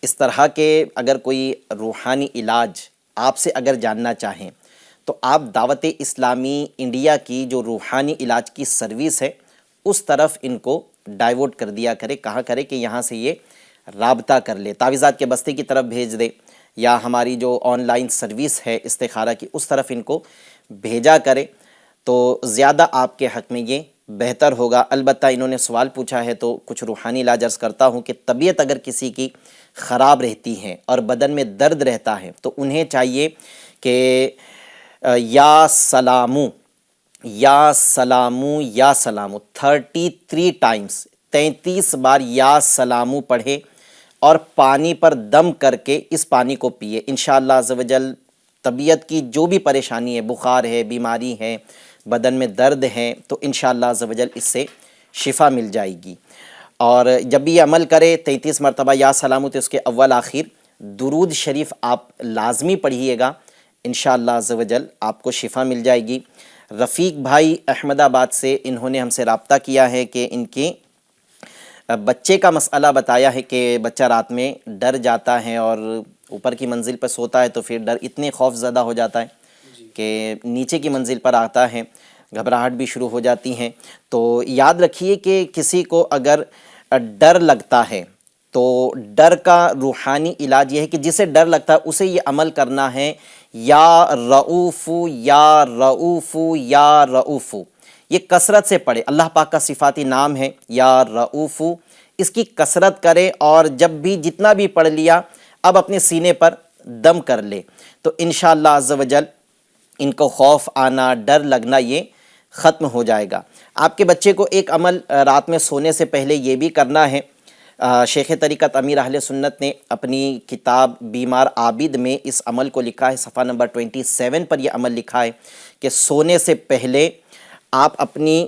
اس طرح کے اگر کوئی روحانی علاج آپ سے اگر جاننا چاہیں تو آپ دعوت اسلامی انڈیا کی جو روحانی علاج کی سروس ہے اس طرف ان کو ڈائیورٹ کر دیا کرے. کہا کرے کہ یہاں سے یہ رابطہ کر لے, تعویذات کے بستے کی طرف بھیج دے, یا ہماری جو آن لائن سروس ہے استخارہ کی اس طرف ان کو بھیجا کرے, تو زیادہ آپ کے حق میں یہ بہتر ہوگا. البتہ انہوں نے سوال پوچھا ہے تو کچھ روحانی علاج عرض کرتا ہوں کہ طبیعت اگر کسی کی خراب رہتی ہے اور بدن میں درد رہتا ہے تو انہیں چاہیے کہ یا سلامو یا سلامو یا سلامو 33 ٹائمز 33 بار یا سلامو پڑھے اور پانی پر دم کر کے اس پانی کو پیے. انشاءاللہ عز و جل طبیعت کی جو بھی پریشانی ہے, بخار ہے, بیماری ہے, بدن میں درد ہے, تو انشاءاللہ عز و جل اس سے شفا مل جائے گی. اور جب بھی یہ عمل کرے 33 مرتبہ یا سلامو, تو اس کے اول آخر درود شریف آپ لازمی پڑھیے گا. انشاءاللہ عز و جل آپ کو شفا مل جائے گی. رفیق بھائی احمد آباد سے, انہوں نے ہم سے رابطہ کیا ہے کہ ان کے بچے کا مسئلہ بتایا ہے کہ بچہ رات میں ڈر جاتا ہے اور اوپر کی منزل پر سوتا ہے تو پھر ڈر اتنے خوف زدہ ہو جاتا ہے کہ نیچے کی منزل پر آتا ہے, گھبراہٹ بھی شروع ہو جاتی ہیں. تو یاد رکھیے کہ کسی کو اگر ڈر لگتا ہے تو ڈر کا روحانی علاج یہ ہے کہ جسے ڈر لگتا ہے اسے یہ عمل کرنا ہے, یا رؤوف یا رؤوف یا رؤوف. یہ کثرت سے پڑھے, اللہ پاک کا صفاتی نام ہے یا رؤوف. اس کی کثرت کرے اور جب بھی جتنا بھی پڑھ لیا اب اپنے سینے پر دم کر لے, تو انشاءاللہ عز و جل ان کو خوف آنا, ڈر لگنا یہ ختم ہو جائے گا. آپ کے بچے کو ایک عمل رات میں سونے سے پہلے یہ بھی کرنا ہے. شیخ طریقت امیر اہل سنت نے اپنی کتاب بیمار عابد میں اس عمل کو لکھا ہے. صفحہ نمبر 27 پر یہ عمل لکھا ہے کہ سونے سے پہلے آپ اپنی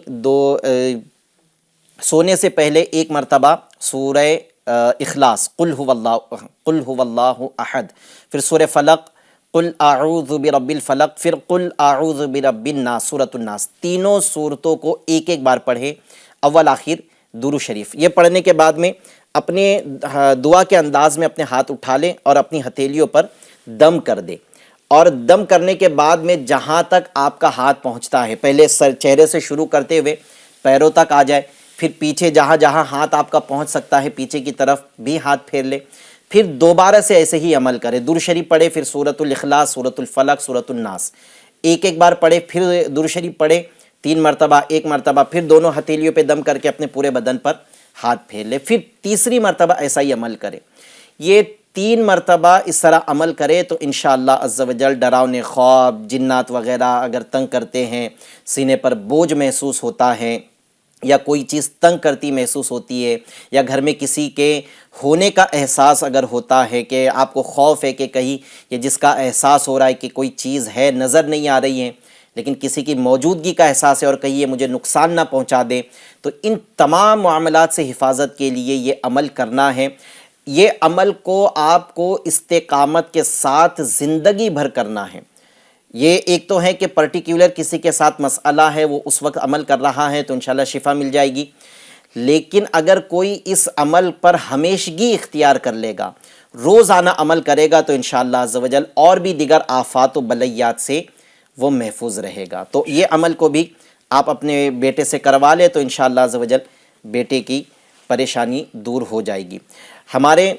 سونے سے پہلے ایک مرتبہ سورہ اخلاص قل هو اللہ احد, پھر سورہ فلق قل اعوذ برب الفلق, پھر قل اعوذ برب الناس, سورۃ الناس, تینوں صورتوں کو ایک ایک بار پڑھے, اول آخر درود شریف. یہ پڑھنے کے بعد میں اپنے دعا کے انداز میں اپنے ہاتھ اٹھا لیں اور اپنی ہتھیلیوں پر دم کر دے, اور دم کرنے کے بعد میں جہاں تک آپ کا ہاتھ پہنچتا ہے, پہلے چہرے سے شروع کرتے ہوئے پیروں تک آ جائے, پھر پیچھے جہاں جہاں ہاتھ آپ کا پہنچ سکتا ہے پیچھے کی طرف بھی ہاتھ پھیر لے, پھر دوبارہ سے ایسے ہی عمل کرے. درود شریف پڑھے, پھر سورۃ الاخلاص, سورۃ الفلق, سورۃ الناس ایک ایک بار پڑھے, پھر درود شریف پڑھے 3 مرتبہ, ایک مرتبہ پھر دونوں ہتھیلیوں پہ دم کر کے اپنے پورے بدن پر ہاتھ پھیر لے, پھر تیسری مرتبہ ایسا ہی عمل کرے. یہ 3 مرتبہ اس طرح عمل کرے تو انشاءاللہ عز و جل ڈراؤنے خواب، جنات وغیرہ اگر تنگ کرتے ہیں، سینے پر بوجھ محسوس ہوتا ہے یا کوئی چیز تنگ کرتی محسوس ہوتی ہے، یا گھر میں کسی کے ہونے کا احساس اگر ہوتا ہے کہ آپ کو خوف ہے کہ کہیں یہ جس کا احساس ہو رہا ہے کہ کوئی چیز ہے نظر نہیں آ رہی ہے لیکن کسی کی موجودگی کا احساس ہے اور کہیں یہ مجھے نقصان نہ پہنچا دے، تو ان تمام معاملات سے حفاظت کے لیے یہ عمل کرنا ہے۔ یہ عمل کو آپ کو استقامت کے ساتھ زندگی بھر کرنا ہے۔ یہ ایک تو ہے کہ پرٹیکولر کسی کے ساتھ مسئلہ ہے وہ اس وقت عمل کر رہا ہے تو انشاءاللہ شفا مل جائے گی، لیکن اگر کوئی اس عمل پر ہمیشگی اختیار کر لے گا، روزانہ عمل کرے گا تو انشاءاللہ عز و جل اور بھی دیگر آفات و بلیات سے وہ محفوظ رہے گا۔ تو یہ عمل کو بھی آپ اپنے بیٹے سے کروا لیں تو انشاءاللہ عز و جل بیٹے کی پریشانی دور ہو جائے گی۔ ہمارے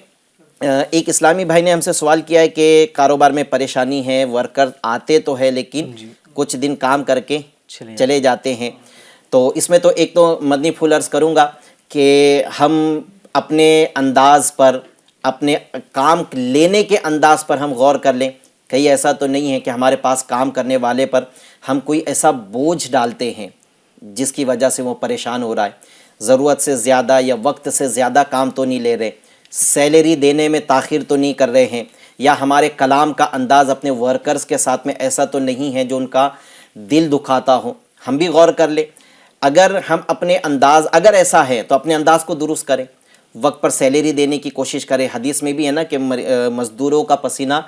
ایک اسلامی بھائی نے ہم سے سوال کیا ہے کہ کاروبار میں پریشانی ہے، ورکر آتے تو ہے لیکن کچھ دن کام کر کے چلے جاتے ہیں، تو اس میں تو ایک تو مدنی پھول عرض کروں گا کہ ہم اپنے انداز پر، اپنے کام لینے کے انداز پر ہم غور کر لیں۔ کہیں ایسا تو نہیں ہے کہ ہمارے پاس کام کرنے والے پر ہم کوئی ایسا بوجھ ڈالتے ہیں جس کی وجہ سے وہ پریشان ہو رہا ہے، ضرورت سے زیادہ یا وقت سے زیادہ کام تو نہیں لے رہے، سیلری دینے میں تاخیر تو نہیں کر رہے ہیں، یا ہمارے کلام کا انداز اپنے ورکرز کے ساتھ میں ایسا تو نہیں ہے جو ان کا دل دکھاتا ہو۔ ہم بھی غور کر لیں، اگر ہم اپنے انداز اگر ایسا ہے تو اپنے انداز کو درست کریں، وقت پر سیلری دینے کی کوشش کریں۔ حدیث میں بھی ہے نا کہ مزدوروں کا پسینہ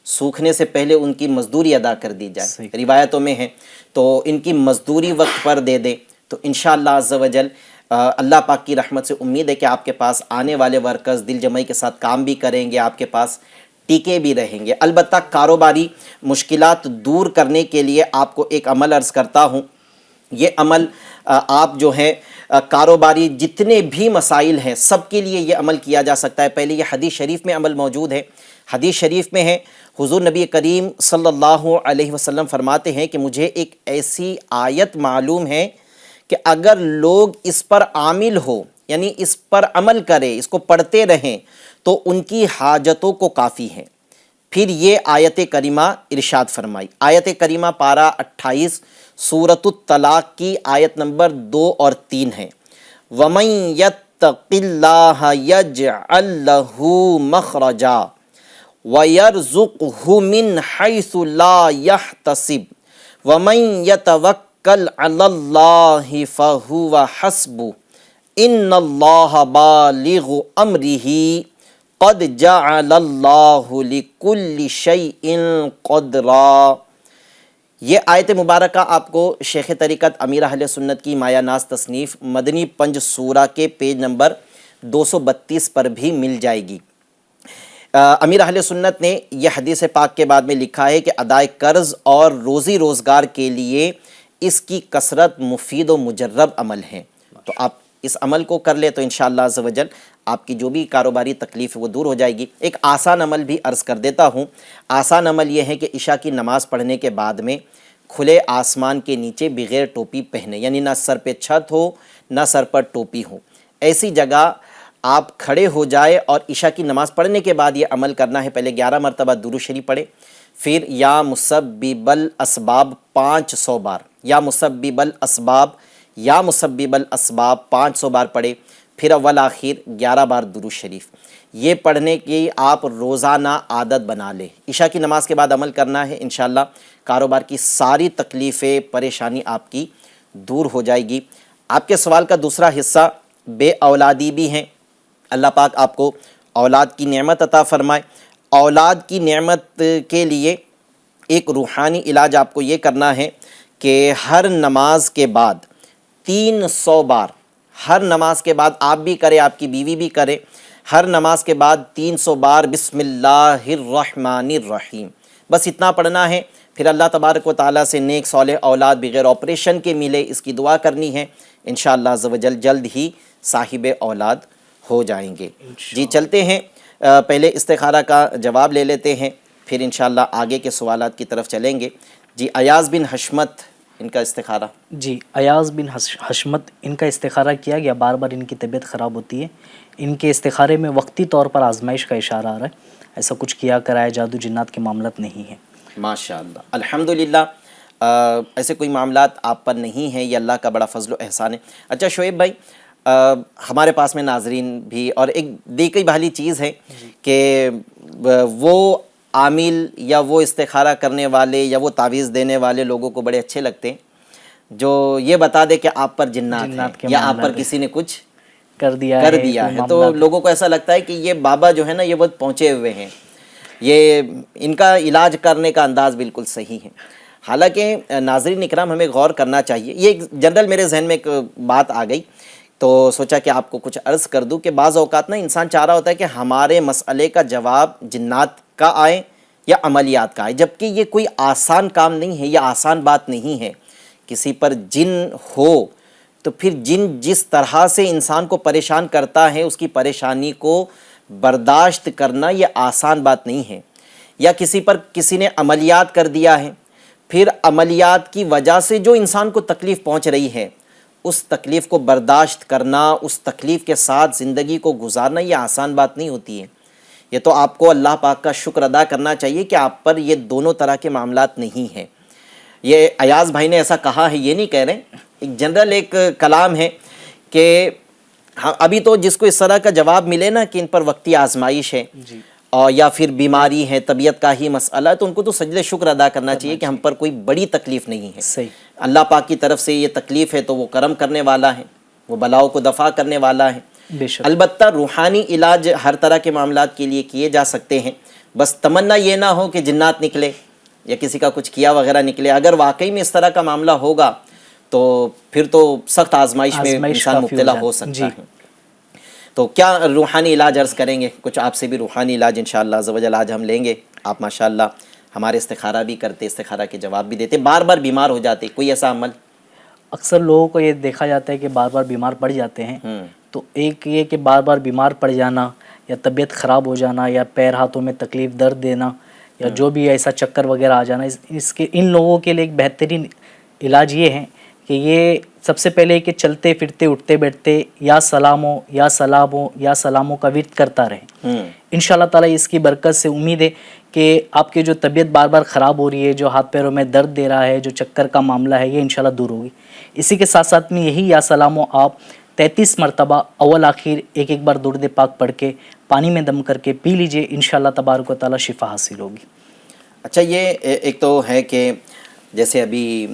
سوکھنے سے پہلے ان کی مزدوری ادا کر دی جائے، روایتوں میں ہے، تو ان کی مزدوری وقت پر دے دیں تو انشاءاللہ عز و جل اللہ پاک کی رحمت سے امید ہے کہ آپ کے پاس آنے والے ورکرز دل جمعی کے ساتھ کام بھی کریں گے، آپ کے پاس ٹیکے بھی رہیں گے۔ البتہ کاروباری مشکلات دور کرنے کے لیے آپ کو ایک عمل عرض کرتا ہوں۔ یہ عمل آپ جو ہے کاروباری جتنے بھی مسائل ہیں سب کے لیے یہ عمل کیا جا سکتا ہے۔ پہلے یہ حدیث شریف میں عمل موجود ہے۔ حدیث شریف میں ہے، حضور نبی کریم صلی اللہ علیہ وسلم فرماتے ہیں کہ مجھے ایک ایسی آیت معلوم ہے کہ اگر لوگ اس پر عامل ہو، یعنی اس پر عمل کرے، اس کو پڑھتے رہیں تو ان کی حاجتوں کو کافی ہے۔ پھر یہ آیت کریمہ ارشاد فرمائی، آیت کریمہ پارہ 28 سورۃ الطلاق کی آیت نمبر 2 اور 3 ہے۔ وَمَن يَتَّقِ اللَّهَ يَجْعَل لَّهُ مَخْرَجًا وَيَرْزُقْهُ مِنْ حَيْثُ لَا يَحْتَسِبُ وَمَن يَتَوَكَّلْ عَلَى اللَّهِ فَهُوَ حَسْبُهُ إِنَّ اللَّهَ بَالِغُ أَمْرِهِ قَدْ جَعَلَ اللَّهُ لِكُلِّ شَيْءٍ قَدْرًا۔ یہ آیت مبارکہ آپ کو شیخ طریقت امیر اہل سنت کی مایہ ناز تصنیف مدنی پنج سورہ کے پیج نمبر 232 پر بھی مل جائے گی۔ امیر اہل سنت نے یہ حدیث پاک کے بعد میں لکھا ہے کہ ادائے قرض اور روزی روزگار کے لیے اس کی کثرت مفید و مجرب عمل ہے، تو آپ اس عمل کو کر لیں تو انشاءاللہ عز و جل آپ کی جو بھی کاروباری تکلیف ہے وہ دور ہو جائے گی۔ ایک آسان عمل بھی عرض کر دیتا ہوں۔ آسان عمل یہ ہے کہ عشاء کی نماز پڑھنے کے بعد میں کھلے آسمان کے نیچے بغیر ٹوپی پہنے، یعنی نہ سر پہ چھت ہو نہ سر پر ٹوپی ہو، ایسی جگہ آپ کھڑے ہو جائے اور عشاء کی نماز پڑھنے کے بعد یہ عمل کرنا ہے۔ پہلے 11 مرتبہ درود شریف پڑھے، پھر یا مسبب الاسباب 500 بار، یا مسبب الاسباب، یا مسبب الاسباب 500 بار پڑھے، پھر اول آخر 11 بار درود شریف۔ یہ پڑھنے کی آپ روزانہ عادت بنا لیں۔ عشاء کی نماز کے بعد عمل کرنا ہے، انشاءاللہ کاروبار کی ساری تکلیفیں پریشانی آپ کی دور ہو جائے گی۔ آپ کے سوال کا دوسرا حصہ بے اولادی بھی ہیں، اللہ پاک آپ کو اولاد کی نعمت عطا فرمائے۔ اولاد کی نعمت کے لیے ایک روحانی علاج آپ کو یہ کرنا ہے کہ ہر نماز کے بعد 300 بار، ہر نماز کے بعد آپ بھی کریں، آپ کی بیوی بھی کرے، ہر نماز کے بعد 300 بار بسم اللہ الرحمن الرحیم، بس اتنا پڑھنا ہے۔ پھر اللہ تبارک و تعالیٰ سے نیک صالح اولاد بغیر آپریشن کے ملے، اس کی دعا کرنی ہے، انشاءاللہ عز و جل جلد ہی صاحب اولاد ہو جائیں گے۔ جی چلتے ہیں، پہلے استخارہ کا جواب لے لیتے ہیں، پھر انشاءاللہ آگے کے سوالات کی طرف چلیں گے۔ جی ایاز بن حشمت، ان کا استخارہ۔ جی ایاز بن حشمت، ان کا استخارہ کیا گیا، بار بار ان کی طبیعت خراب ہوتی ہے، ان کے استخارے میں وقتی طور پر آزمائش کا اشارہ آ رہا ہے۔ ایسا کچھ کیا کرایا جادو جنات کے معاملات نہیں ہیں۔ ماشاء اللہ، الحمدللہ ایسے کوئی معاملات آپ پر نہیں ہیں، یہ اللہ کا بڑا فضل و احسان ہے۔ اچھا شعیب بھائی، ہمارے پاس میں ناظرین بھی، اور ایک دیکھی بھالی چیز ہے کہ وہ عامل یا وہ استخارہ کرنے والے یا وہ تعویذ دینے والے لوگوں کو بڑے اچھے لگتے ہیں جو یہ بتا دے کہ آپ پر جنات ہیں یا آپ پر کسی نے کچھ کر دیا ہے، تو لوگوں کو ایسا لگتا ہے کہ یہ بابا جو ہے نا یہ بہت پہنچے ہوئے ہیں، یہ ان کا علاج کرنے کا انداز بالکل صحیح ہے۔ حالانکہ ناظرین اکرام ہمیں غور کرنا چاہیے، یہ ایک جنرل میرے ذہن میں ایک بات آ گئی تو سوچا کہ آپ کو کچھ عرض کر دوں کہ بعض اوقات نا انسان چاہ رہا ہوتا ہے کہ ہمارے مسئلے کا جواب جنات کا آئے یا عملیات کا آئے، جبکہ یہ کوئی آسان کام نہیں ہے، یہ آسان بات نہیں ہے۔ کسی پر جن ہو تو پھر جن جس طرح سے انسان کو پریشان کرتا ہے اس کی پریشانی کو برداشت کرنا یہ آسان بات نہیں ہے۔ یا کسی پر کسی نے عملیات کر دیا ہے، پھر عملیات کی وجہ سے جو انسان کو تکلیف پہنچ رہی ہے اس تکلیف کو برداشت کرنا، اس تکلیف کے ساتھ زندگی کو گزارنا یہ آسان بات نہیں ہوتی ہے۔ یہ تو آپ کو اللہ پاک کا شکر ادا کرنا چاہیے کہ آپ پر یہ دونوں طرح کے معاملات نہیں ہیں۔ یہ ایاز بھائی نے ایسا کہا ہے، یہ نہیں کہہ رہے، ایک جنرل ایک کلام ہے کہ ابھی تو جس کو اس طرح کا جواب ملے نا کہ ان پر وقتی آزمائش ہے اور یا پھر بیماری ہے، طبیعت کا ہی مسئلہ ہے، تو ان کو تو سجدہ شکر ادا کرنا چاہیے کہ ہم پر کوئی بڑی تکلیف نہیں ہے۔ صحیح، اللہ پاک کی طرف سے یہ تکلیف ہے تو وہ کرم کرنے والا ہے، وہ بلاؤں کو دفع کرنے والا ہے۔ بے شک۔ البتہ روحانی علاج ہر طرح کے معاملات کے لیے کیے جا سکتے ہیں، بس تمنا یہ نہ ہو کہ جنات نکلے یا کسی کا کچھ کیا وغیرہ نکلے۔ اگر واقعی میں اس طرح کا معاملہ ہوگا تو پھر تو سخت آزمائش میں انسان مبتلا ہو سکتا ہے۔ تو کیا روحانی علاج عرض کریں گے؟ کچھ آپ سے بھی روحانی علاج انشاءاللہ عز و جل آج ہم لیں گے۔ آپ ماشاءاللہ ہمارے استخارہ بھی کرتے، استخارہ کے جواب بھی دیتے، بار بار بیمار ہو جاتے، کوئی ایسا عمل؟ اکثر لوگوں کو یہ دیکھا جاتا ہے کہ بار بار بیمار پڑ جاتے ہیں، تو ایک یہ کہ بار بار بیمار پڑ جانا یا طبیعت خراب ہو جانا یا پیر ہاتھوں میں تکلیف، درد دینا یا جو بھی ایسا چکر وغیرہ آ جانا، اس کے ان لوگوں کے لیے ایک بہترین علاج یہ ہے کہ یہ سب سے پہلے کہ چلتے پھرتے اٹھتے بیٹھتے یا سلاموں یا سلاموں یا سلاموں کا ورد کرتا رہے۔ انشاءاللہ تعالیٰ اس کی برکت سے امید ہے کہ آپ کی جو طبیعت بار بار خراب ہو رہی ہے، جو ہاتھ پیروں میں درد دے رہا ہے، جو چکر کا معاملہ ہے، یہ انشاءاللہ دور ہوگی۔ اسی کے ساتھ ساتھ میں یہی یا سلاموں آپ 33 مرتبہ اول آخر ایک ایک بار درود پاک پڑھ کے پانی میں دم کر کے پی لیجئے، انشاءاللہ تبارک و تعالیٰ شفا حاصل ہوگی۔ اچھا، یہ ایک تو ہے کہ جیسے ابھی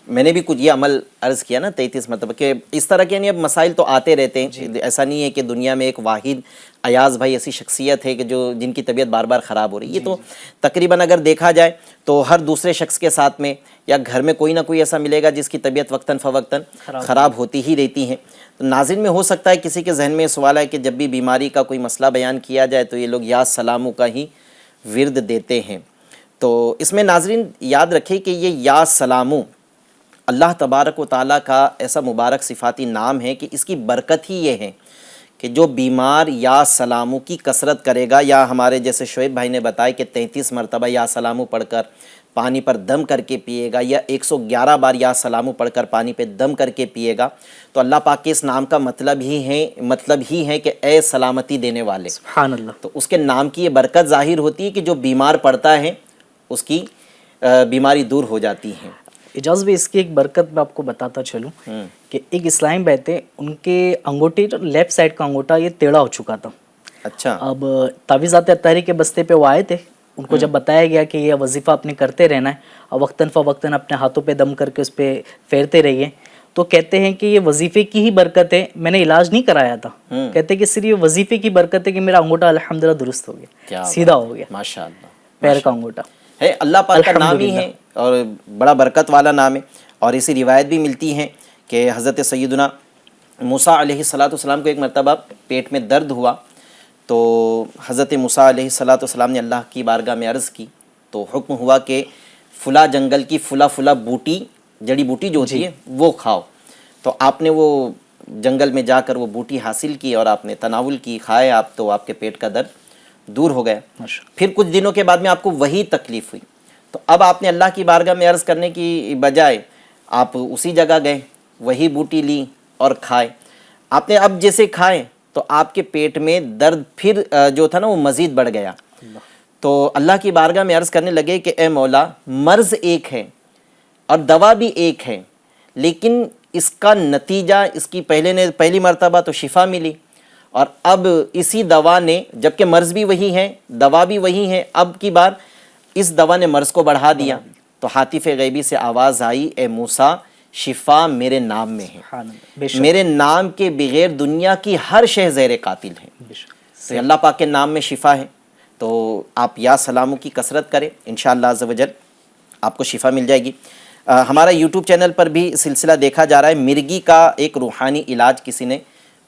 میں نے بھی کچھ یہ عمل عرض کیا نا 33 مرتبہ، کہ اس طرح کے اب مسائل تو آتے رہتے ہیں۔ ایسا نہیں ہے کہ دنیا میں ایک واحد ایاز بھائی ایسی شخصیت ہے کہ جن کی طبیعت بار بار خراب ہو رہی ہے۔ یہ تو تقریباً اگر دیکھا جائے تو ہر دوسرے شخص کے ساتھ میں یا گھر میں کوئی نہ کوئی ایسا ملے گا جس کی طبیعت وقتاً فوقتاً خراب ہوتی ہی رہتی ہے۔ تو ناظرین میں ہو سکتا ہے کسی کے ذہن میں سوال ہے کہ جب بھی بیماری کا کوئی مسئلہ بیان کیا جائے تو یہ لوگ یا سلاموں کا ہی ورد دیتے ہیں۔ تو اس میں ناظرین یاد رکھیں کہ یہ یا سلاموں اللہ تبارک و تعالیٰ کا ایسا مبارک صفاتی نام ہے کہ اس کی برکت ہی یہ ہے کہ جو بیمار یا سلاموں کی کثرت کرے گا، یا ہمارے جیسے شعیب بھائی نے بتایا کہ 33 مرتبہ یا سلاموں پڑھ کر پانی پر دم کر کے پیے گا، یا 111 بار یا سلاموں پڑھ کر پانی پہ دم کر کے پیے گا، تو اللہ پاک کے اس نام کا مطلب ہی ہے کہ اے سلامتی دینے والے۔ سبحان اللہ۔ تو اس کے نام کی یہ برکت ظاہر ہوتی ہے کہ جو بیمار پڑتا ہے اس کی بیماری دور ہو جاتی ہے۔ اجاز بھی اس کی ایک برکت میں آپ کو بتاتا چلوں کہ ایک اسلام بیت ہے، ان کے انگوٹھے جو لیفٹ سائڈ کا انگوٹھا یہ ٹیڑھا ہو چکا تھا۔ اچھا۔ اب تعویذات اطہاری کے بستے پہ وہ آئے تھے، ان کو جب بتایا گیا کہ یہ وظیفہ اپنے کرتے رہنا ہے اور وقتاً فوقتاً اپنے ہاتھوں پہ دم کر کے اس پہ پھیرتے رہیے، تو کہتے ہیں کہ یہ وظیفے کی ہی برکت ہے، میں نے علاج نہیں کرایا تھا۔ کہتے ہیں کہ صرف یہ وظیفے کی برکت ہے کہ میرا انگوٹھا الحمدللہ درست ہو گیا، سیدھا ہو گیا، ماشاءاللہ، پیر کا انگوٹھا ہے۔ اللہ پاک کا نام ہی ہے اور بڑا برکت والا نام ہے۔ اور اسی روایت بھی ملتی ہے کہ حضرت سیدنا موسیٰ علیہ السلام کو ایک مرتبہ پیٹ میں درد ہوا، تو حضرت موسیٰ علیہ السلام نے اللہ کی بارگاہ میں عرض کی، تو حکم ہوا کہ فلاں جنگل کی فلاں بوٹی، جڑی بوٹی جو ہوتی ہے وہ کھاؤ۔ تو آپ نے وہ جنگل میں جا کر وہ بوٹی حاصل کی اور آپ نے تناول کی، کھائے آپ، تو آپ کے پیٹ کا درد دور ہو گیا۔ پھر کچھ دنوں کے بعد میں آپ کو وہی تکلیف ہوئی، تو اب آپ نے اللہ کی بارگاہ میں عرض کرنے کی بجائے آپ اسی جگہ گئے، وہی بوٹی لی اور کھائے۔ آپ نے اب جیسے کھائے تو آپ کے پیٹ میں درد پھر جو تھا نا وہ مزید بڑھ گیا. تو اللہ کی بارگاہ میں عرض کرنے لگے کہ اے مولا، مرض ایک ہے اور دوا بھی ایک ہے، لیکن اس کا نتیجہ، اس کی پہلی مرتبہ تو شفا ملی، اور اب اسی دوا نے، جبکہ مرض بھی وہی ہے، دوا بھی وہی ہے، اب کی بار اس دوا نے مرض کو بڑھا دیا. تو ہاتف غیبی سے آواز آئی، اے موسیٰ، شفا میرے نام میں ہے، میرے نام کے بغیر دنیا کی ہر شے زیر قاتل ہے. تو اللہ پاک کے نام میں شفا ہے. تو آپ یا سلاموں کی کثرت کریں، انشاءاللہ عز و جل آپ کو شفا مل جائے گی. ہمارا یوٹیوب چینل پر بھی سلسلہ دیکھا جا رہا ہے، مرگی کا ایک روحانی علاج کسی نے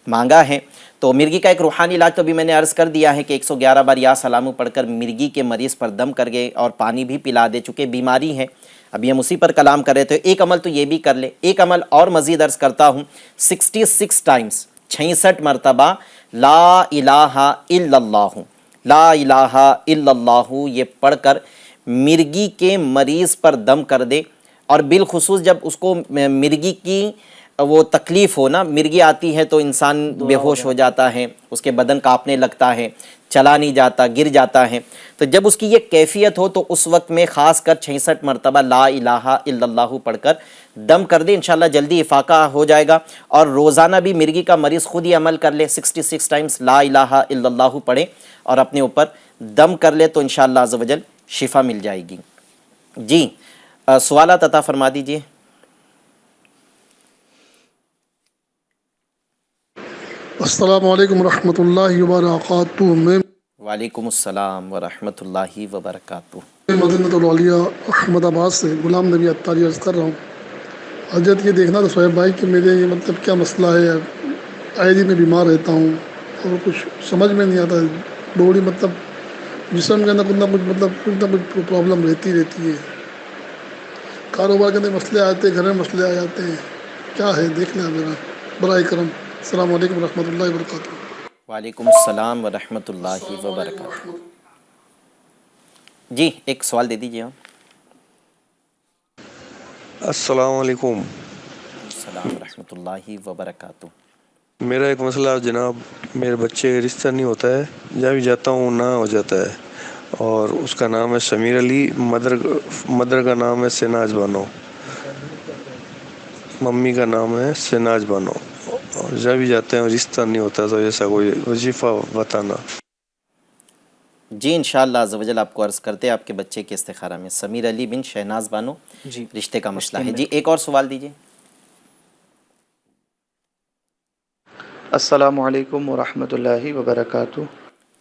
مانگا ہے. تو مرگی کا ایک روحانی علاج تو بھی میں نے عرض کر دیا ہے کہ 111 بار یا سلامو پڑھ کر مرگی کے مریض پر دم کر گئے اور پانی بھی پلا دے، چونکہ بیماری ہے. ابھی ہم اسی پر کلام کر رہے تھے. ایک عمل تو یہ بھی کر لے. ایک عمل اور مزید عرض کرتا ہوں، 66 ٹائمز، 66 مرتبہ لا الہ الا اللہ، لا الہ الا اللہ یہ پڑھ کر مرگی کے مریض پر دم کر دے. اور بالخصوص جب اس کو مرگی کی وہ تکلیف ہو نا، مرگی آتی ہے تو انسان بے ہوش ہو جاتا ہے، اس کے بدن کانپنے لگتا ہے، چلا نہیں جاتا، گر جاتا ہے. تو جب اس کی یہ کیفیت ہو تو اس وقت میں خاص کر 66 مرتبہ لا الہ الا اللہ پڑھ کر دم کر دے، انشاءاللہ جلدی افاقہ ہو جائے گا. اور روزانہ بھی مرگی کا مریض خود ہی عمل کر لے، 66 ٹائمز لا الہ الا اللہ پڑھے اور اپنے اوپر دم کر لے تو انشاءاللہ عز و جل شفا مل جائے گی. جی سوالات عطا فرما دیجئے. السلام علیکم ورحمۃ اللہ وبرکاتہ. میں وعلیکم السلام ورحمۃ اللہ وبرکاتہ. مدینہ العالیہ احمد آباد سے غلام نبی عطاری عرض کر رہا ہوں. حضرت یہ دیکھنا تھا سہیب بھائی کہ میرے یہ مطلب کیا مسئلہ ہے، آئے دن میں بیمار رہتا ہوں اور کچھ سمجھ میں نہیں آتا. بوڑی مطلب جسم کے اندر کچھ نہ کچھ پرابلم رہتی ہے. کاروبار کے اندر مسئلے آتے ہیں، گھر میں مسئلے آ جاتے ہیں. کیا ہے دیکھ لیں میرا برائے کرم. السلام علیکم ورحمۃ اللہ وبرکاتہ. وعلیکم السلام ورحمۃ اللہ وبرکاتہ. جی ایک سوال دے دیجیے آپ. السلام علیکم. السلام ورحمۃ اللہ وبرکاتہ. میرا ایک مسئلہ جناب، میرے بچے کا رشتہ نہیں ہوتا ہے، جہاں بھی جاتا ہوں نہ ہو جاتا ہے، اور اس کا نام ہے سمیر علی، مدر کا نام ہے سناج بانو، ممی کا نام ہے سناج بانو، اور جب بھی جاتے ہیں رشتہ نہیں ہوتا تو ایسا کوئی وظیفہ بتانا. جی انشاءاللہ عز و جل آپ کو عرض کرتے ہیں آپ کے بچے کے استخارہ میں سمیر علی بن شہناز بانو جی رشتے کا مسئلہ ہے. جی ایک اور سوال دیجیے. السلام علیکم ورحمۃ اللہ وبرکاتہ.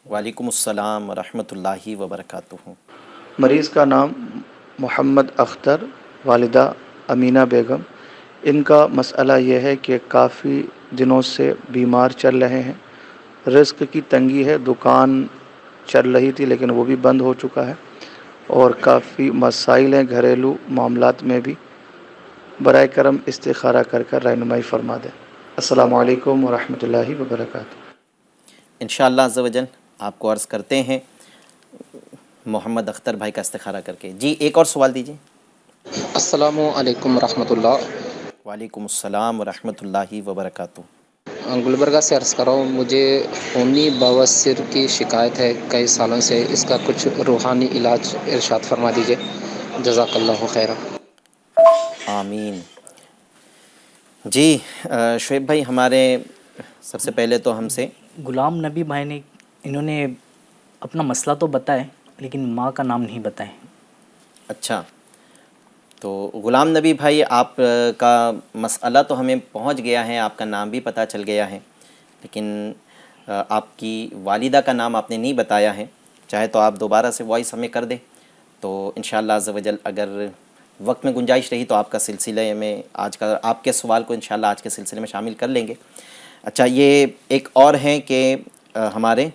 وعلیکم السلام ورحمۃ اللہ وبرکاتہ. مریض کا نام محمد اختر، والدہ امینہ بیگم. ان کا مسئلہ یہ ہے کہ کافی دنوں سے بیمار چل رہے ہیں. رزق کی تنگی ہے، دکان چل رہی تھی لیکن وہ بھی بند ہو چکا ہے، اور کافی مسائل ہیں گھریلو معاملات میں بھی. برائے کرم استخارہ کر کر رہنمائی فرما دیں. السلام علیکم ورحمۃ اللہ وبرکاتہ. انشاءاللہ عز و جل آپ کو عرض کرتے ہیں محمد اختر بھائی کا استخارہ کر کے. جی ایک اور سوال دیجیے. السلام علیکم ورحمۃ اللہ. وعلیکم السلام ورحمۃ اللہ وبرکاتہ. گلبرگہ سے عرض کر رہا ہوں، مجھے خونی بواسیر کی شکایت ہے کئی سالوں سے. اس کا کچھ روحانی علاج ارشاد فرما دیجیے. جزاک اللہ خیرہ. آمین. جی شعیب بھائی ہمارے سب سے پہلے تو ہم سے غلام نبی بھائی نے، انہوں نے اپنا مسئلہ تو بتائے لیکن ماں کا نام نہیں بتائے. اچھا، تو غلام نبی بھائی آپ کا مسئلہ تو ہمیں پہنچ گیا ہے، آپ کا نام بھی پتہ چل گیا ہے، لیکن آپ کی والدہ کا نام آپ نے نہیں بتایا ہے. چاہے تو آپ دوبارہ سے وائس ہمیں کر دیں تو انشاءاللہ عز و جل اگر وقت میں گنجائش رہی تو آپ کا سلسلے میں آج کا آپ کے سوال کو انشاءاللہ آج کے سلسلے میں شامل کر لیں گے. اچھا، یہ ایک اور ہیں کہ ہمارے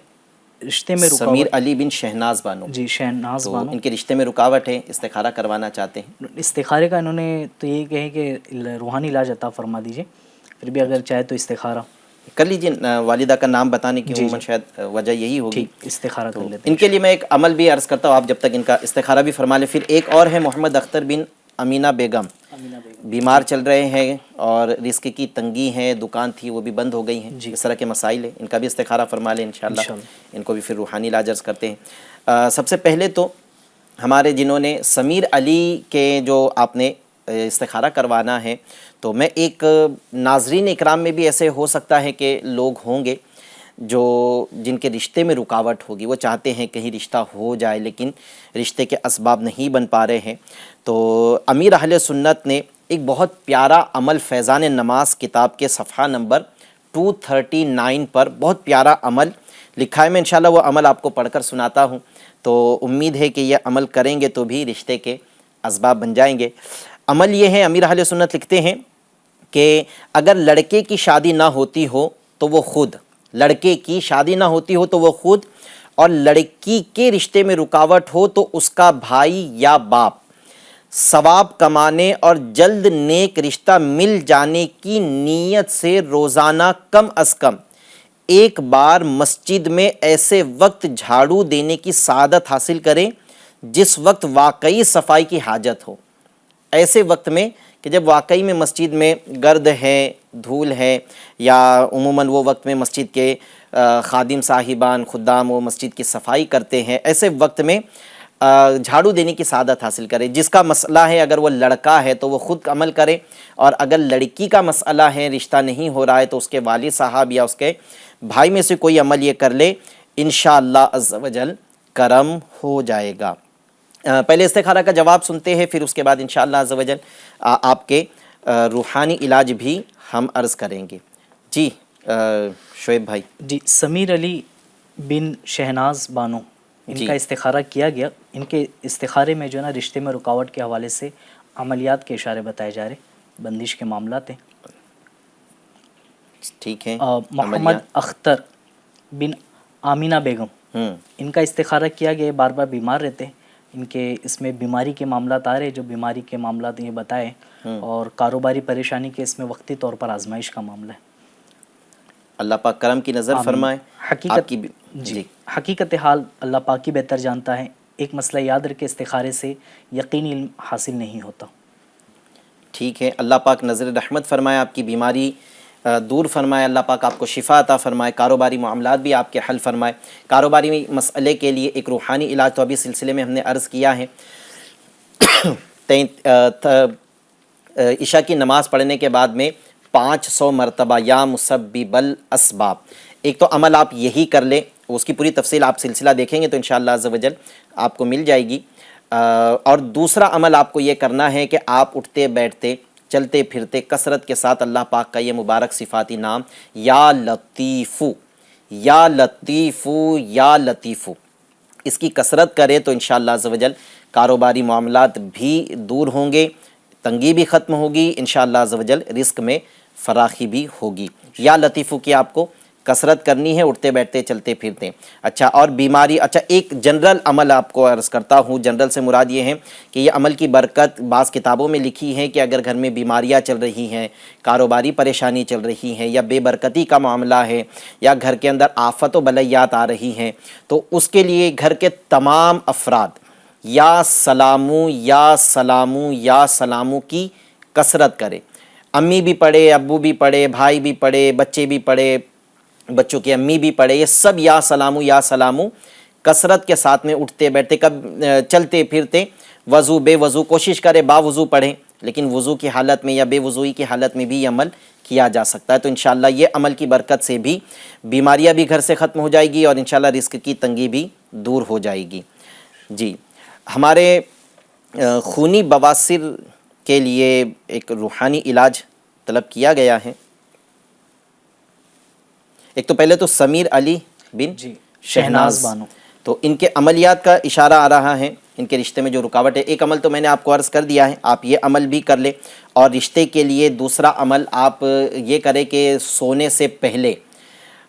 رشتے میں رکاوٹ، سمیر علی بن شہناز بانو. جی شہناز تو بانو، ان کے رشتے میں رکاوٹ ہے، استخارہ کروانا چاہتے ہیں. استخارے کا انہوں نے تو یہی کہے کہ روحانی علاج عطا فرما دیجیے. پھر بھی اگر چاہے تو استخارہ کر لیجیے. والدہ کا نام بتانے کی جی عموماً شاید وجہ یہی ہوگی. ٹھیک، استخارہ کر تو لیتے ہیں. ان کے لیے میں ایک عمل بھی عرض کرتا ہوں، آپ جب تک ان کا استخارہ بھی فرما لیں. پھر ایک اور ہے محمد اختر بن امینہ بیگم. بیمار چل رہے ہیں اور رزق کی تنگی ہے، دکان تھی وہ بھی بند ہو گئی ہیں، اس طرح کے مسائل ہیں، ان کا بھی استخارہ فرما لیں انشاءاللہ، ان کو بھی پھر روحانی علاج عرض کرتے ہیں۔ سب سے پہلے تو ہمارے جنہوں نے سمیر علی کے جو آپ نے استخارہ کروانا ہے، تو میں ایک ناظرین اکرام میں بھی ایسے ہو سکتا ہے کہ لوگ ہوں گے جو جن کے رشتے میں رکاوٹ ہوگی، وہ چاہتے ہیں کہیں رشتہ ہو جائے لیکن رشتے کے اسباب نہیں بن پا رہے ہیں۔ تو امیر اہل سنت نے ایک بہت پیارا عمل فیضان نماز کتاب کے صفحہ نمبر 239 پر بہت پیارا عمل لکھا ہے۔ میں انشاءاللہ وہ عمل آپ کو پڑھ کر سناتا ہوں، تو امید ہے کہ یہ عمل کریں گے تو بھی رشتے کے اسباب بن جائیں گے۔ عمل یہ ہے، امیر اہل سنت لکھتے ہیں کہ اگر لڑکے کی شادی نہ ہوتی ہو تو وہ خود، لڑکے کی شادی نہ ہوتی ہو تو وہ خود، اور لڑکی کے رشتے میں رکاوٹ ہو تو اس کا بھائی یا باپ، ثواب کمانے اور جلد نیک رشتہ مل جانے کی نیت سے روزانہ کم از کم ایک بار مسجد میں ایسے وقت جھاڑو دینے کی سعادت حاصل کریں جس وقت واقعی صفائی کی حاجت ہو۔ ایسے وقت میں کہ جب واقعی میں مسجد میں گرد ہے، دھول ہے، یا عموماً وہ وقت میں مسجد کے خادم صاحبان، خدام وہ مسجد کی صفائی کرتے ہیں، ایسے وقت میں جھاڑو دینے کی سعادت حاصل کرے۔ جس کا مسئلہ ہے اگر وہ لڑکا ہے تو وہ خود عمل کرے، اور اگر لڑکی کا مسئلہ ہے، رشتہ نہیں ہو رہا ہے، تو اس کے والد صاحب یا اس کے بھائی میں سے کوئی عمل یہ کر لے، انشاءاللہ عز و جل کرم ہو جائے گا۔ پہلے استخارہ کا جواب سنتے ہیں، پھر اس کے بعد انشاءاللہ عز و جل آپ کے روحانی علاج بھی ہم عرض کریں گے۔ جی شعیب بھائی۔ جی، سمیر علی بن شہناز بانو، ان کا استخارہ کیا گیا۔ ان کے استخارے میں جو ہے نا رشتے میں رکاوٹ کے حوالے سے عملیات کے اشارے بتائے جا رہے، بندش کے معاملات ہیں۔ ٹھیک ہے۔ محمد اختر بن آمینہ بیگم، ان کا استخارہ کیا گیا، بار بار بیمار رہتے ہیں، ان کے اس میں بیماری کے معاملات آ رہے، جو بیماری کے معاملات یہ بتائے، اور کاروباری پریشانی کے اس میں وقتی طور پر آزمائش کا معاملہ ہے۔ اللہ پاک کرم کی نظر فرمائے۔ حقیقت حال اللہ پاک ہی بہتر جانتا ہے۔ ایک مسئلہ یاد رکھے، استخارے سے یقینی علم حاصل نہیں ہوتا۔ ٹھیک ہے، اللہ پاک نظر رحمت فرمائے، آپ کی بیماری دور فرمائے، اللہ پاک آپ کو شفا عطا فرمائے، کاروباری معاملات بھی آپ کے حل فرمائے۔ کاروباری مسئلے کے لیے ایک روحانی علاج تو ابھی سلسلے میں ہم نے عرض کیا ہے۔ عشاء کی نماز پڑھنے کے بعد میں 500 مرتبہ یا مسبب الاسباب، ایک تو عمل آپ یہی کر لیں، اس کی پوری تفصیل آپ سلسلہ دیکھیں گے تو انشاءاللہ عز و جل آپ کو مل جائے گی۔ اور دوسرا عمل آپ کو یہ کرنا ہے کہ آپ اٹھتے بیٹھتے چلتے پھرتے کثرت کے ساتھ اللہ پاک کا یہ مبارک صفاتی نام یا لطیفو یا لطیفو یا لطیفو، اس کی کثرت کرے تو انشاءاللہ عز و جل کاروباری معاملات بھی دور ہوں گے، تنگی بھی ختم ہوگی، انشاءاللہ عز و جل رزق میں فراخی بھی ہوگی۔ یا لطیفو کی آپ کو کثرت کرنی ہے اٹھتے بیٹھتے چلتے پھرتے۔ اچھا، اور بیماری، اچھا ایک جنرل عمل آپ کو عرض کرتا ہوں۔ جنرل سے مراد یہ ہے کہ یہ عمل کی برکت بعض کتابوں میں لکھی ہے کہ اگر گھر میں بیماریاں چل رہی ہیں، کاروباری پریشانی چل رہی ہیں، یا بے برکتی کا معاملہ ہے، یا گھر کے اندر آفت و بلیات آ رہی ہیں، تو اس کے لیے گھر کے تمام افراد یا سلامو یا سلامو یا سلامو کی کثرت کرے۔ امی بھی پڑھے، ابو بھی پڑھے، بھائی بھی پڑھے، بچے بھی پڑھے، بچوں کی امی بھی پڑھے، یہ سب یا سلامو کثرت کے ساتھ میں اٹھتے بیٹھتے چلتے پھرتے، وضو بے وضو کوشش کرے با وضو پڑھیں، لیکن وضو کی حالت میں یا بے وضوئی کی حالت میں بھی یہ عمل کیا جا سکتا ہے۔ تو انشاءاللہ یہ عمل کی برکت سے بھی بیماریاں بھی گھر سے ختم ہو جائے گی، اور انشاءاللہ رزق کی تنگی بھی دور ہو جائے گی۔ جی، ہمارے خونی بواسیر کے لیے ایک روحانی علاج طلب کیا گیا ہے۔ ایک تو پہلے تو سمیر علی بن شہناز بانو، تو ان کے عملیات کا اشارہ آ رہا ہے، ان کے رشتے میں جو رکاوٹ ہے۔ ایک عمل تو میں نے آپ کو عرض کر دیا ہے، آپ یہ عمل بھی کر لیں، اور رشتے کے لیے دوسرا عمل آپ یہ کریں کہ سونے سے پہلے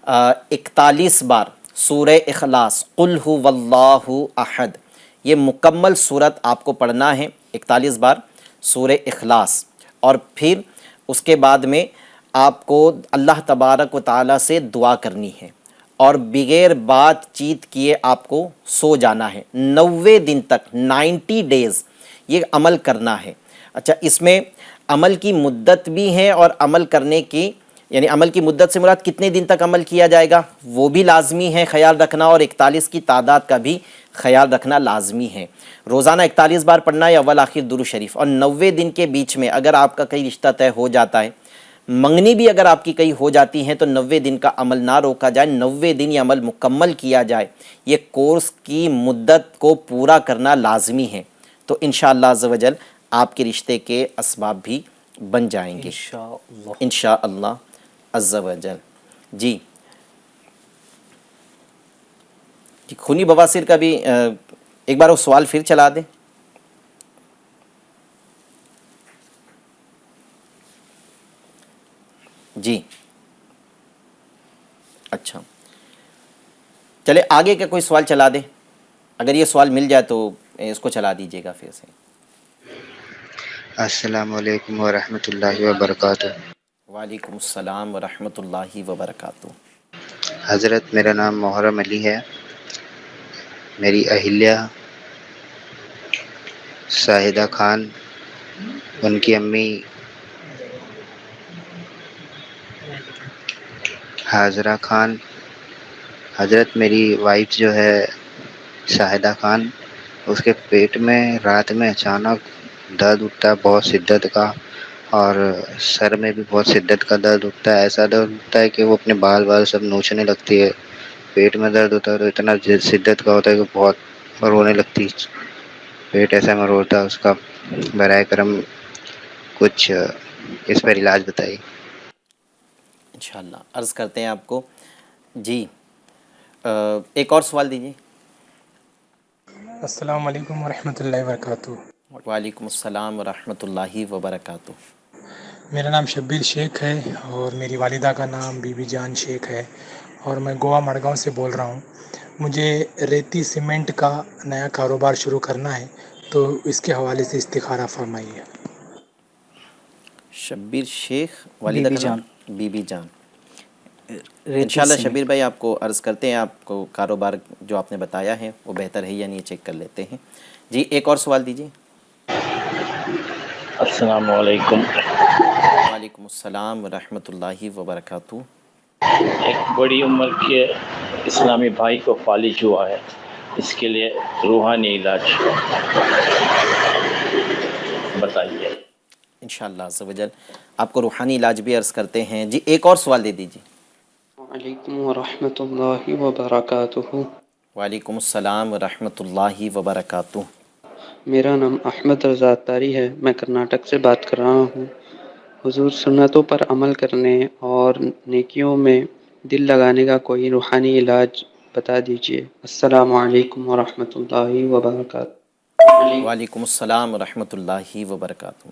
41 بار سورہ اخلاص قل هو اللہ احد، یہ مکمل صورت آپ کو پڑھنا ہے 41 بار سورہ اخلاص، اور پھر اس کے بعد میں آپ کو اللہ تبارک و تعالیٰ سے دعا کرنی ہے، اور بغیر بات چیت کیے آپ کو سو جانا ہے 90 دن تک، 90 ڈیز یہ عمل کرنا ہے۔ اچھا، اس میں عمل کی مدت بھی ہے اور عمل کرنے کی، یعنی عمل کی مدت سے مراد کتنے دن تک عمل کیا جائے گا وہ بھی لازمی ہے خیال رکھنا، اور 41 کی تعداد کا بھی خیال رکھنا لازمی ہے۔ روزانہ 41 بار پڑھنا ہے اول آخر درود شریف، اور 90 دن کے بیچ میں اگر آپ کا کئی رشتہ طے ہو جاتا ہے، منگنی بھی اگر آپ کی کئی ہو جاتی ہیں، تو 90 دن کا عمل نہ روکا جائے، 90 دن یہ عمل مکمل کیا جائے۔ یہ کورس کی مدت کو پورا کرنا لازمی ہے، تو انشاءاللہ عز و جل آپ کے رشتے کے اسباب بھی بن جائیں گے انشاءاللہ عز و جل۔ جی خونی بواسیر کا بھی ایک بار وہ سوال پھر چلا دیں۔ جی اچھا، چلے آگے کا کوئی سوال چلا دیں، اگر یہ سوال مل جائے تو اس کو چلا دیجیے گا پھر سے۔ السلام علیکم ورحمۃ اللہ وبرکاتہ۔ وعلیکم السلام ورحمۃ اللہ وبرکاتہ۔ حضرت میرا نام محرم علی ہے، میری اہلیہ شاہدہ خان، ان کی امی حاضرہ خان، حضرت میری وائف جو ہے شاہدہ خان، اس کے پیٹ میں رات میں اچانک درد اٹھتا ہے بہت شدت کا، اور سر میں بھی بہت شدت کا درد اٹھتا ہے، ایسا درد اٹھتا ہے کہ وہ اپنے بال سب نوچنے لگتی ہے۔ پیٹ میں درد ہوتا ہے تو اتنا شدت کا ہوتا ہے کہ بہت رونے لگتی، پیٹ ایسا میں روتا ہے اس کا۔ برائے کرم کچھ اس پر علاج بتائیے۔ انشاءاللہ عرض کرتے ہیں آپ کو۔ جی ایک اور سوال دیجیے۔ السلام علیکم ورحمۃ اللہ وبرکاتہ۔ وعلیکم السلام ورحمۃ اللہ وبرکاتہ۔ میرا نام شبیر شیخ ہے اور میری والدہ کا نام بی بی جان شیخ ہے، اور میں گوا مڑگاؤں سے بول رہا ہوں۔ مجھے ریتی سیمنٹ کا نیا کاروبار شروع کرنا ہے، تو اس کے حوالے سے استخارہ فرمائیے۔ شبیر شیخ، والدہ بی بی کا نام جان۔ بی بی جان۔ انشاءاللہ شبیر بھائی آپ کو عرض کرتے ہیں، آپ کو کاروبار جو آپ نے بتایا ہے وہ بہتر ہے یا نہیں چیک کر لیتے ہیں۔ جی ایک اور سوال دیجیے۔ السلام علیکم۔ وعلیکم السلام ورحمۃ اللہ وبرکاتہ۔ ایک بڑی عمر کے اسلامی بھائی کو فالج ہوا ہے، اس کے لیے روحانی علاج بتائیے۔ انشاءاللہ عز و جل آپ کو روحانی علاج بھی عرض کرتے ہیں۔ جی ایک اور سوال دے دیجیے۔ وعلیکم ورحمۃ اللہ وبرکاتہ۔ وعلیکم السلام ورحمۃ اللہ وبرکاتہ۔ میرا نام احمد رضا اتاری ہے، میں کرناٹک سے بات کر رہا ہوں۔ حضور سنتوں پر عمل کرنے اور نیکیوں میں دل لگانے کا کوئی روحانی علاج بتا دیجیے۔ السلام علیکم ورحمۃ اللہ وبرکاتہ۔ وعلیکم السلام ورحمۃ اللہ وبرکاتہ۔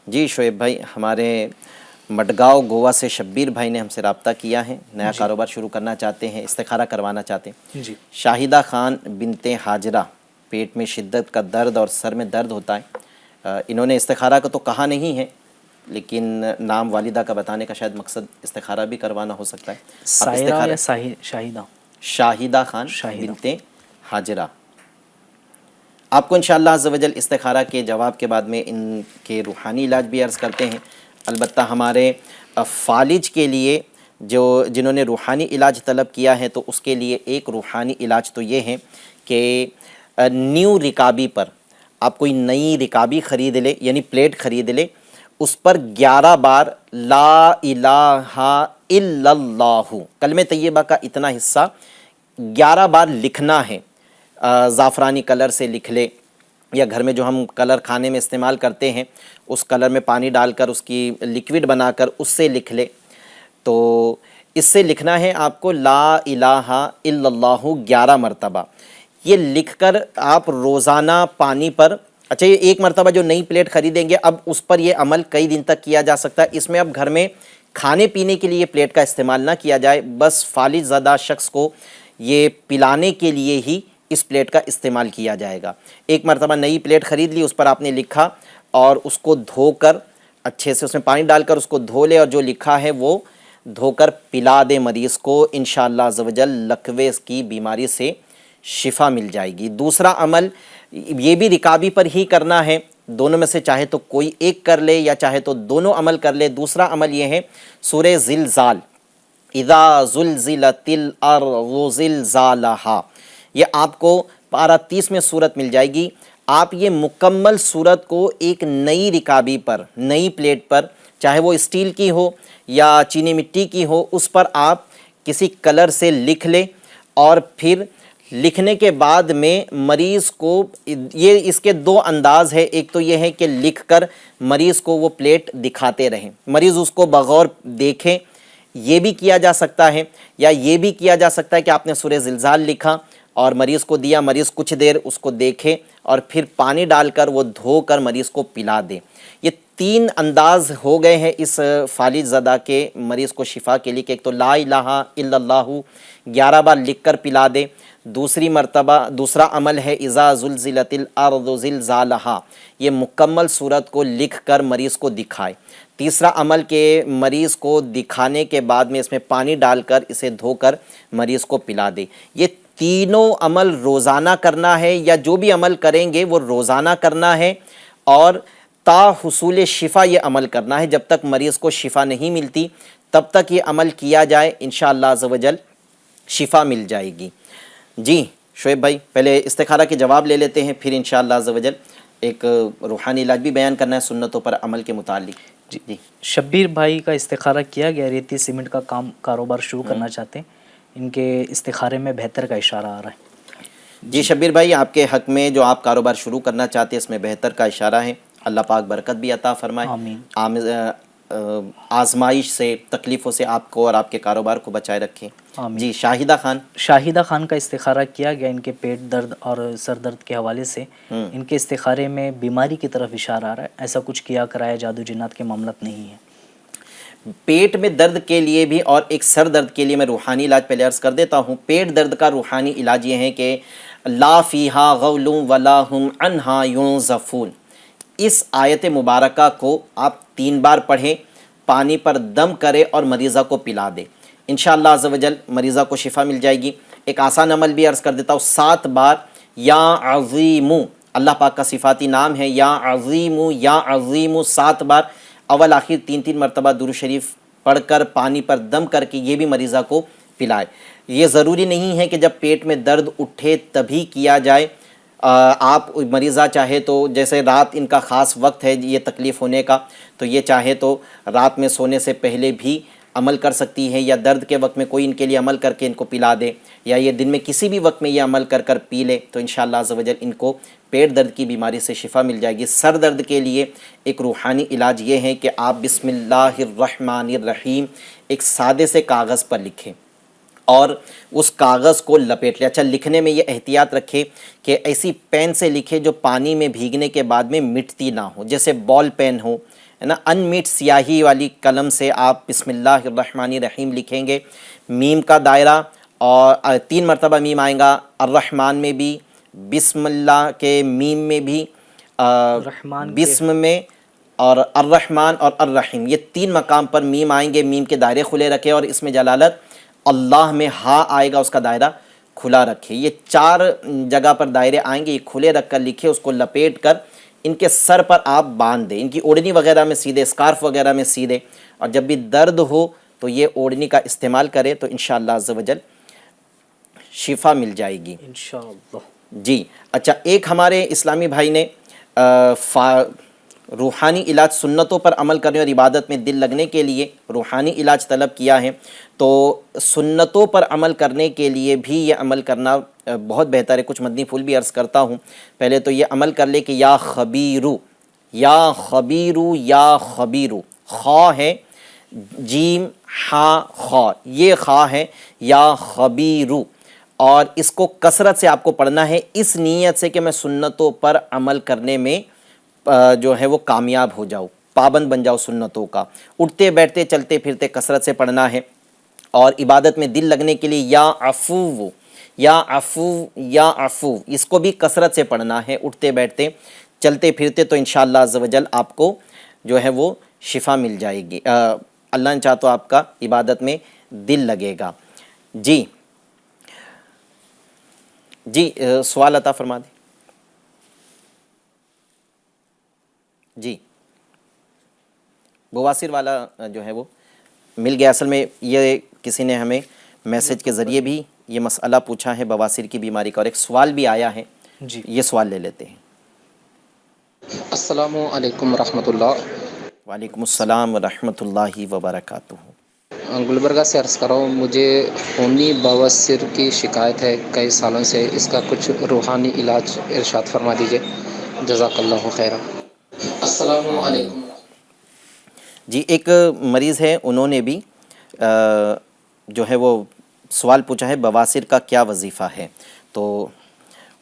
جی شعیب بھائی، ہمارے مڈگاؤں گوا سے شبیر بھائی نے ہم سے رابطہ کیا ہے، نیا کاروبار شروع کرنا چاہتے ہیں، استخارہ کروانا چاہتے ہیں۔ جی شاہدہ خان بنت حاجرہ، پیٹ میں شدت کا درد اور سر میں درد ہوتا ہے۔ انہوں نے استخارہ کا تو کہا نہیں ہے، لیکن نام والدہ کا بتانے کا شاید مقصد استخارہ بھی کروانا ہو سکتا ہے۔ سائرہ یا شاہدہ؟ شاہدہ خان بنت حاجرہ۔ آپ کو انشاءاللہ عز و جل استخارہ کے جواب کے بعد میں ان کے روحانی علاج بھی عرض کرتے ہیں۔ البتہ ہمارے فالج کے لیے جنہوں نے روحانی علاج طلب کیا ہے، تو اس کے لیے ایک روحانی علاج تو یہ ہے کہ نیو رکابی پر آپ کوئی نئی رکابی خرید لے، یعنی پلیٹ خرید لے، اس پر 11 بار لا الہ الا اللہ کلمہ طیبہ کا اتنا حصہ 11 بار لکھنا ہے۔ زعفرانی کلر سے لکھ لے، یا گھر میں جو ہم کلر کھانے میں استعمال کرتے ہیں اس کلر میں پانی ڈال کر اس کی لکوڈ بنا کر اس سے لکھ لے۔ تو اس سے لکھنا ہے آپ کو لا الہ الا اللہ 11 مرتبہ۔ یہ لکھ کر آپ روزانہ پانی پر، اچھا یہ ایک مرتبہ جو نئی پلیٹ خریدیں گے، اب اس پر یہ عمل کئی دن تک کیا جا سکتا ہے۔ اس میں اب گھر میں کھانے پینے کے لیے پلیٹ کا استعمال نہ کیا جائے، بس فالج زدہ شخص کو یہ پلانے کے لیے ہی اس پلیٹ کا استعمال کیا جائے گا۔ ایک مرتبہ نئی پلیٹ خرید لی، اس پر آپ نے لکھا اور اس کو دھو کر اچھے سے اس میں پانی ڈال کر اس کو دھو لے، اور جو لکھا ہے وہ دھو کر پلا دے مریض کو، انشاءاللہ عز و جل لکوے کی بیماری سے شفا مل جائے گی۔ دوسرا عمل یہ بھی رکابی پر ہی کرنا ہے، دونوں میں سے چاہے تو کوئی ایک کر لے یا چاہے تو دونوں عمل کر لے۔ دوسرا عمل یہ ہے سورہ زلزال، اذا زلزلت الارض زلزالہا، یہ آپ کو پارہ 30 میں صورت مل جائے گی۔ آپ یہ مکمل صورت کو ایک نئی رکابی پر، نئی پلیٹ پر، چاہے وہ اسٹیل کی ہو یا چینی مٹی کی ہو، اس پر آپ کسی کلر سے لکھ لیں، اور پھر لکھنے کے بعد میں مریض کو، یہ اس کے دو انداز ہے، ایک تو یہ ہے کہ لکھ کر مریض کو وہ پلیٹ دکھاتے رہیں، مریض اس کو بغور دیکھیں، یہ بھی کیا جا سکتا ہے، یا یہ بھی کیا جا سکتا ہے کہ آپ نے سورہ زلزال لکھا اور مریض کو دیا، مریض کچھ دیر اس کو دیکھے اور پھر پانی ڈال کر وہ دھو کر مریض کو پلا دے۔ یہ 3 انداز ہو گئے ہیں اس فالج زدہ کے مریض کو شفا کے لیے، کہ ایک تو لا الہ الا اللہ 11 بار لکھ کر پلا دے، دوسری مرتبہ دوسرا عمل ہے اذا زلزلت الارض زلزالہا، یہ مکمل صورت کو لکھ کر مریض کو دکھائے، تیسرا عمل کہ مریض کو دکھانے کے بعد میں اس میں پانی ڈال کر اسے دھو کر مریض کو پلا دے۔ یہ تینوں عمل روزانہ کرنا ہے، یا جو بھی عمل کریں گے وہ روزانہ کرنا ہے، اور تا حصول شفا یہ عمل کرنا ہے، جب تک مریض کو شفا نہیں ملتی تب تک یہ عمل کیا جائے، انشاءاللہ عز و جل شفا مل جائے گی۔ جی شعیب بھائی، پہلے استخارہ کے جواب لے لیتے ہیں، پھر انشاءاللہ عز و جل ایک روحانی علاج بھی بیان کرنا ہے سنتوں پر عمل کے متعلق۔ جی شبیر بھائی کا استخارہ کیا گیا، ریتی سیمنٹ کا کاروبار شروع کرنا چاہتے ہیں، ان کے استخارے میں بہتر کا اشارہ آ رہا ہے۔ جی شبیر بھائی، آپ کے حق میں جو آپ کاروبار شروع کرنا چاہتے ہیں اس میں بہتر کا اشارہ ہے، اللہ پاک برکت بھی عطا فرمائے، آمین۔ آزمائش سے، تکلیفوں سے آپ کو اور آپ کے کاروبار کو بچائے رکھیں۔ آمین۔ جی شاہدہ خان، شاہدہ خان کا استخارہ کیا گیا، ان کے پیٹ درد اور سر درد کے حوالے سے، ان کے استخارے میں بیماری کی طرف اشارہ آ رہا ہے، ایسا کچھ کیا کرایا جادو جنات کے معاملات نہیں ہے۔ پیٹ میں درد کے لیے بھی اور ایک سر درد کے لیے میں روحانی علاج پہلے عرض کر دیتا ہوں۔ پیٹ درد کا روحانی علاج یہ ہے کہ لا فیہا غول ولا ہم عنہا ینزفون، اس آیت مبارکہ کو آپ 3 بار پڑھیں، پانی پر دم کرے اور مریضہ کو پلا دے، انشاءاللہ عز و جل مریضہ کو شفا مل جائے گی۔ ایک آسان عمل بھی عرض کر دیتا ہوں، 7 بار یا عظیم، اللہ پاک کا صفاتی نام ہے یا عظیم 7 بار، اول آخر 3 مرتبہ درود شریف پڑھ کر پانی پر دم کر کے یہ بھی مریضہ کو پلائے۔ یہ ضروری نہیں ہے کہ جب پیٹ میں درد اٹھے تبھی کیا جائے، آپ مریضہ چاہے تو جیسے رات ان کا خاص وقت ہے یہ تکلیف ہونے کا، تو یہ چاہے تو رات میں سونے سے پہلے بھی عمل کر سکتی ہے، یا درد کے وقت میں کوئی ان کے لیے عمل کر کے ان کو پلا دے، یا یہ دن میں کسی بھی وقت میں یہ عمل کر کر پی لے، تو انشاءاللہ عز و جل ان کو پیٹ درد کی بیماری سے شفا مل جائے گی۔ سر درد کے لیے ایک روحانی علاج یہ ہے کہ آپ بسم اللہ الرحمن الرحیم ایک سادے سے کاغذ پر لکھیں اور اس کاغذ کو لپیٹ لیں۔ اچھا، لکھنے میں یہ احتیاط رکھیں کہ ایسی پین سے لکھیں جو پانی میں بھیگنے کے بعد میں مٹتی نہ ہو، جیسے بال پین ہو، ہے نا، ان میٹ سیاہی والی قلم سے آپ بسم اللہ الرحمن الرحیم لکھیں گے۔ میم کا دائرہ، اور 3 مرتبہ میم آئے گا، الرحمن میں بھی، بسم اللہ کے میم میں بھی، بسم میں، اور الرحمن اور الرحیم، یہ 3 مقام پر میم آئیں گے، میم کے دائرے کھلے رکھے، اور اس میں جلالت اللہ میں ہاں آئے گا، اس کا دائرہ کھلا رکھے۔ یہ 4 جگہ پر دائرے آئیں گے، یہ کھلے رکھ کر لکھے، اس کو لپیٹ کر ان کے سر پر آپ باندھ دیں، ان کی اوڑھنی وغیرہ میں سیدھے، اسکارف وغیرہ میں سیدھے، اور جب بھی درد ہو تو یہ اوڑھنی کا استعمال کرے تو انشاءاللہ عز و جل شفا مل جائے گی انشاءاللہ۔ جی اچھا، ایک ہمارے اسلامی بھائی نے روحانی علاج سنتوں پر عمل کرنے اور عبادت میں دل لگنے کے لیے روحانی علاج طلب کیا ہے، تو سنتوں پر عمل کرنے کے لیے بھی یہ عمل کرنا بہت بہتر ہے۔ کچھ مدنی پھول بھی عرض کرتا ہوں، پہلے تو یہ عمل کر لے کہ یا خبیرو، یا خبیرو، یا خبیرو، خا ہے، جیم ہا خا، یہ خا ہے، یا خبیرو، اور اس کو کثرت سے آپ کو پڑھنا ہے، اس نیت سے کہ میں سنتوں پر عمل کرنے میں جو ہے وہ کامیاب ہو جاؤ، پابند بن جاؤ سنتوں کا۔ اٹھتے بیٹھتے چلتے پھرتے کثرت سے پڑھنا ہے، اور عبادت میں دل لگنے کے لیے یا عفو، یا عفو، یا عفو، اس کو بھی کثرت سے پڑھنا ہے اٹھتے بیٹھتے چلتے پھرتے، تو انشاءاللہ عز و جل آپ کو جو ہے وہ شفا مل جائے گی، اللہ نے چاہا تو آپ کا عبادت میں دل لگے گا۔ جی جی سوال عطا فرما دیں۔ جی بواسیر والا جو ہے وہ مل گیا. اصل میں یہ کسی نے ہمیں میسج کے ذریعے بھی یہ مسئلہ پوچھا ہے بواسیر کی بیماری کا، اور ایک سوال بھی آیا ہے. جی یہ سوال لے لیتے ہیں. السلام علیکم ورحمۃ اللہ. وعلیکم السلام ورحمۃ اللہ وبرکاتہ. گلبرگہ سے عرض کر رہا ہوں، مجھے خونی بواسیر کی شکایت ہے کئی سالوں سے، اس کا کچھ روحانی علاج ارشاد فرما دیجیے، جزاک اللہ خیرا. السلام علیکم. جی ایک مریض ہے، انہوں نے بھی جو ہے وہ سوال پوچھا ہے بواسیر کا کیا وظیفہ ہے. تو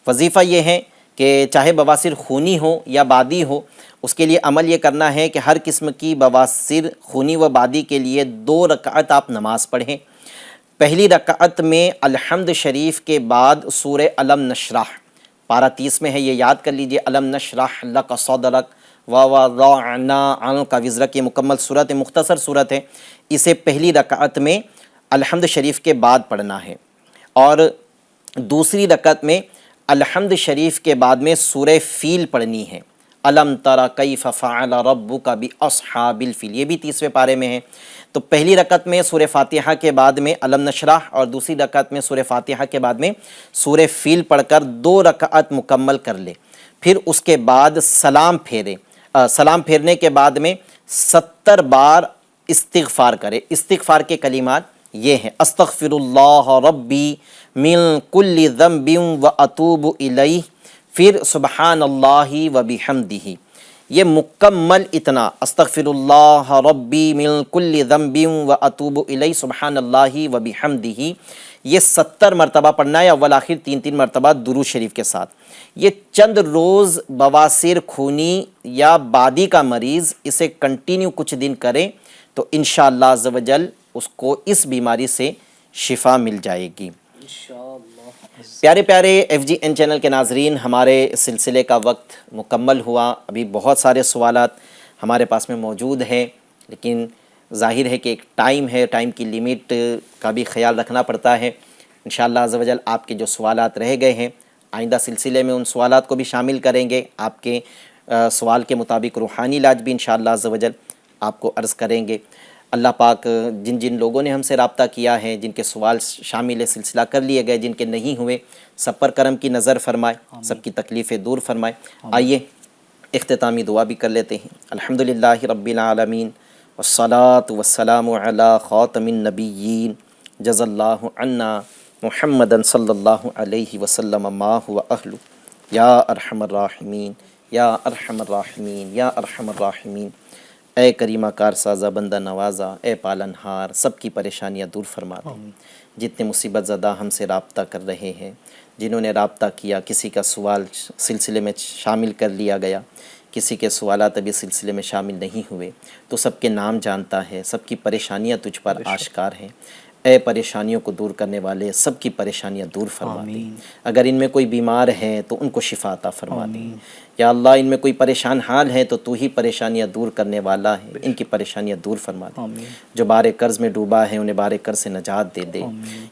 وظیفہ یہ ہے کہ چاہے بواسیر خونی ہو یا بادی ہو، اس کے لیے عمل یہ کرنا ہے کہ ہر قسم کی بواسیر خونی و بادی کے لیے 2 رکعت آپ نماز پڑھیں. پہلی رکعت میں الحمد شریف کے بعد سورہ علم نشرح، پارہ 30 میں ہے، یہ یاد کر لیجئے. علم نشرح لک صدرک ووضعنا عنک وزرک، یہ مکمل صورت ہے، مختصر صورت ہے. اسے پہلی رکعت میں الحمد شریف کے بعد پڑھنا ہے، اور دوسری رکعت میں الحمد شریف کے بعد میں سورہ فیل پڑھنی ہے. الم تر کیف فعل ربک باصحاب الفیل، یہ بھی 30ویں پارے میں ہے. تو پہلی رکعت میں سورہ فاتحہ کے بعد میں علم نشرح، اور دوسری رکعت میں سورہ فاتحہ کے بعد میں سورہ فیل پڑھ کر 2 رکعت مکمل کر لے. پھر اس کے بعد سلام پھیرے. سلام پھیرنے کے بعد میں 70 بار استغفار کرے. استغفار کے کلمات یہ ہیں: استغفر اللہ ربی من کل ذنب واتوب الیہ، پھر سبحان اللہ وبحمدہ. یہ مکمل اتنا استغفر اللہ ربی من کل ذنب واتوب الیہ سبحان اللہ وبحمدہ، یہ 70 مرتبہ پڑھنا ہے، اول آخر 3 مرتبہ درود شریف کے ساتھ. یہ چند روز بواسیر خونی یا بادی کا مریض اسے کنٹینیو کچھ دن کرے تو انشاءاللہ عز و جل اس کو اس بیماری سے شفا مل جائے گی. پیارے پیارے ایف جی این چینل کے ناظرین، ہمارے سلسلے کا وقت مکمل ہوا. ابھی بہت سارے سوالات ہمارے پاس میں موجود ہیں، لیکن ظاہر ہے کہ ایک ٹائم ہے، ٹائم کی لیمٹ کا بھی خیال رکھنا پڑتا ہے. انشاءاللہ عز و جل آپ کے جو سوالات رہ گئے ہیں، آئندہ سلسلے میں ان سوالات کو بھی شامل کریں گے. آپ کے سوال کے مطابق روحانی علاج بھی انشاءاللہ عز و جل آپ کو عرض کریں گے. اللہ پاک جن جن لوگوں نے ہم سے رابطہ کیا ہے، جن کے سوال شامل سلسلہ کر لیے گئے، جن کے نہیں ہوئے، سب پر کرم کی نظر فرمائے، سب کی تکلیفیں دور فرمائے. آئیے اختتامی دعا بھی کر لیتے ہیں. الحمدللہ رب العالمین والصلاة والسلام علی خاتم النبیین جزا اللہ عنا محمدا صلی اللہ علیہ وسلم ما هو اہلہ یا ارحم الراحمین یا ارحم الراحمین یا ارحم الراحمین. اے کریمہ کار سازہ بندہ نوازا، اے پالن ہار، سب کی پریشانیاں دور فرما دے. جتنے مصیبت زدہ ہم سے رابطہ کر رہے ہیں، جنہوں نے رابطہ کیا، کسی کا سوال سلسلے میں شامل کر لیا گیا، کسی کے سوالات ابھی سلسلے میں شامل نہیں ہوئے، تو سب کے نام جانتا ہے، سب کی پریشانیاں تجھ پر آشکار ہیں. اے پریشانیوں کو دور کرنے والے، سب کی پریشانیاں دور فرما دے. اگر ان میں کوئی بیمار ہے تو ان کو شفا عطا فرما دے. یا اللہ ان میں کوئی پریشان حال ہے تو تو ہی پریشانیاں دور کرنے والا ہے، ان کی پریشانیاں دور فرما دے. جو بارے قرض میں ڈوبا ہے انہیں بارے قرض سے نجات دے دے.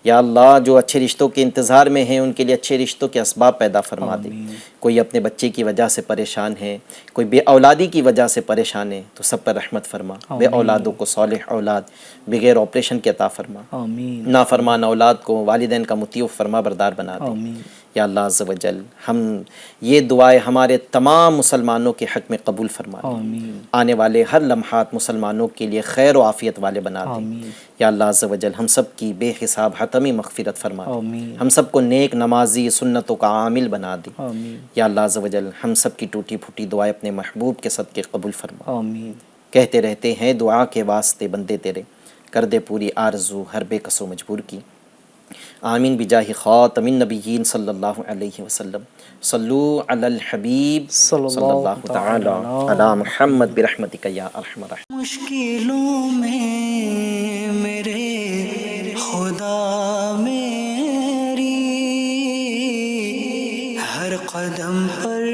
یا اللہ جو اچھے رشتوں کے انتظار میں ہیں ان کے لیے اچھے رشتوں کے اسباب پیدا فرما دے. کوئی اپنے بچے کی وجہ سے پریشان ہے، کوئی بے اولادی کی وجہ سے پریشان ہے، تو سب پر رحمت فرما. بے اولادوں کو صالح اولاد بغیر آپریشن کے عطا فرما. نافرمان اولاد کو والدین کا مطیع و فرما بردار بنا دے. یا اللہ عز و جل ہم یہ دعائیں ہمارے تمام مسلمانوں کے حق میں قبول فرما دے. آنے والے ہر لمحات مسلمانوں کے لیے خیر و عافیت والے بنا دے. یا اللہ عز و جل ہم سب کی بے حساب حتمی مغفرت فرما دے. ہم سب کو نیک نمازی سنتوں کا عامل بنا دے. یا اللہ عز و جل ہم سب کی ٹوٹی پھوٹی دعائیں اپنے محبوب کے صدقے قبول فرما. کہتے رہتے ہیں دعا کے واسطے بندے تیرے، کر دے پوری آرزو ہر بے کس و مجبور کی. آمین بجاہ خاتم النبیین صلی اللہ علیہ وسلم. صلو علی الحبیب صلی اللہ تعالی علی محمد برحمتک یا ارحم الراحمین. مشکلوں میں میرے خدا میری ہر قدم پر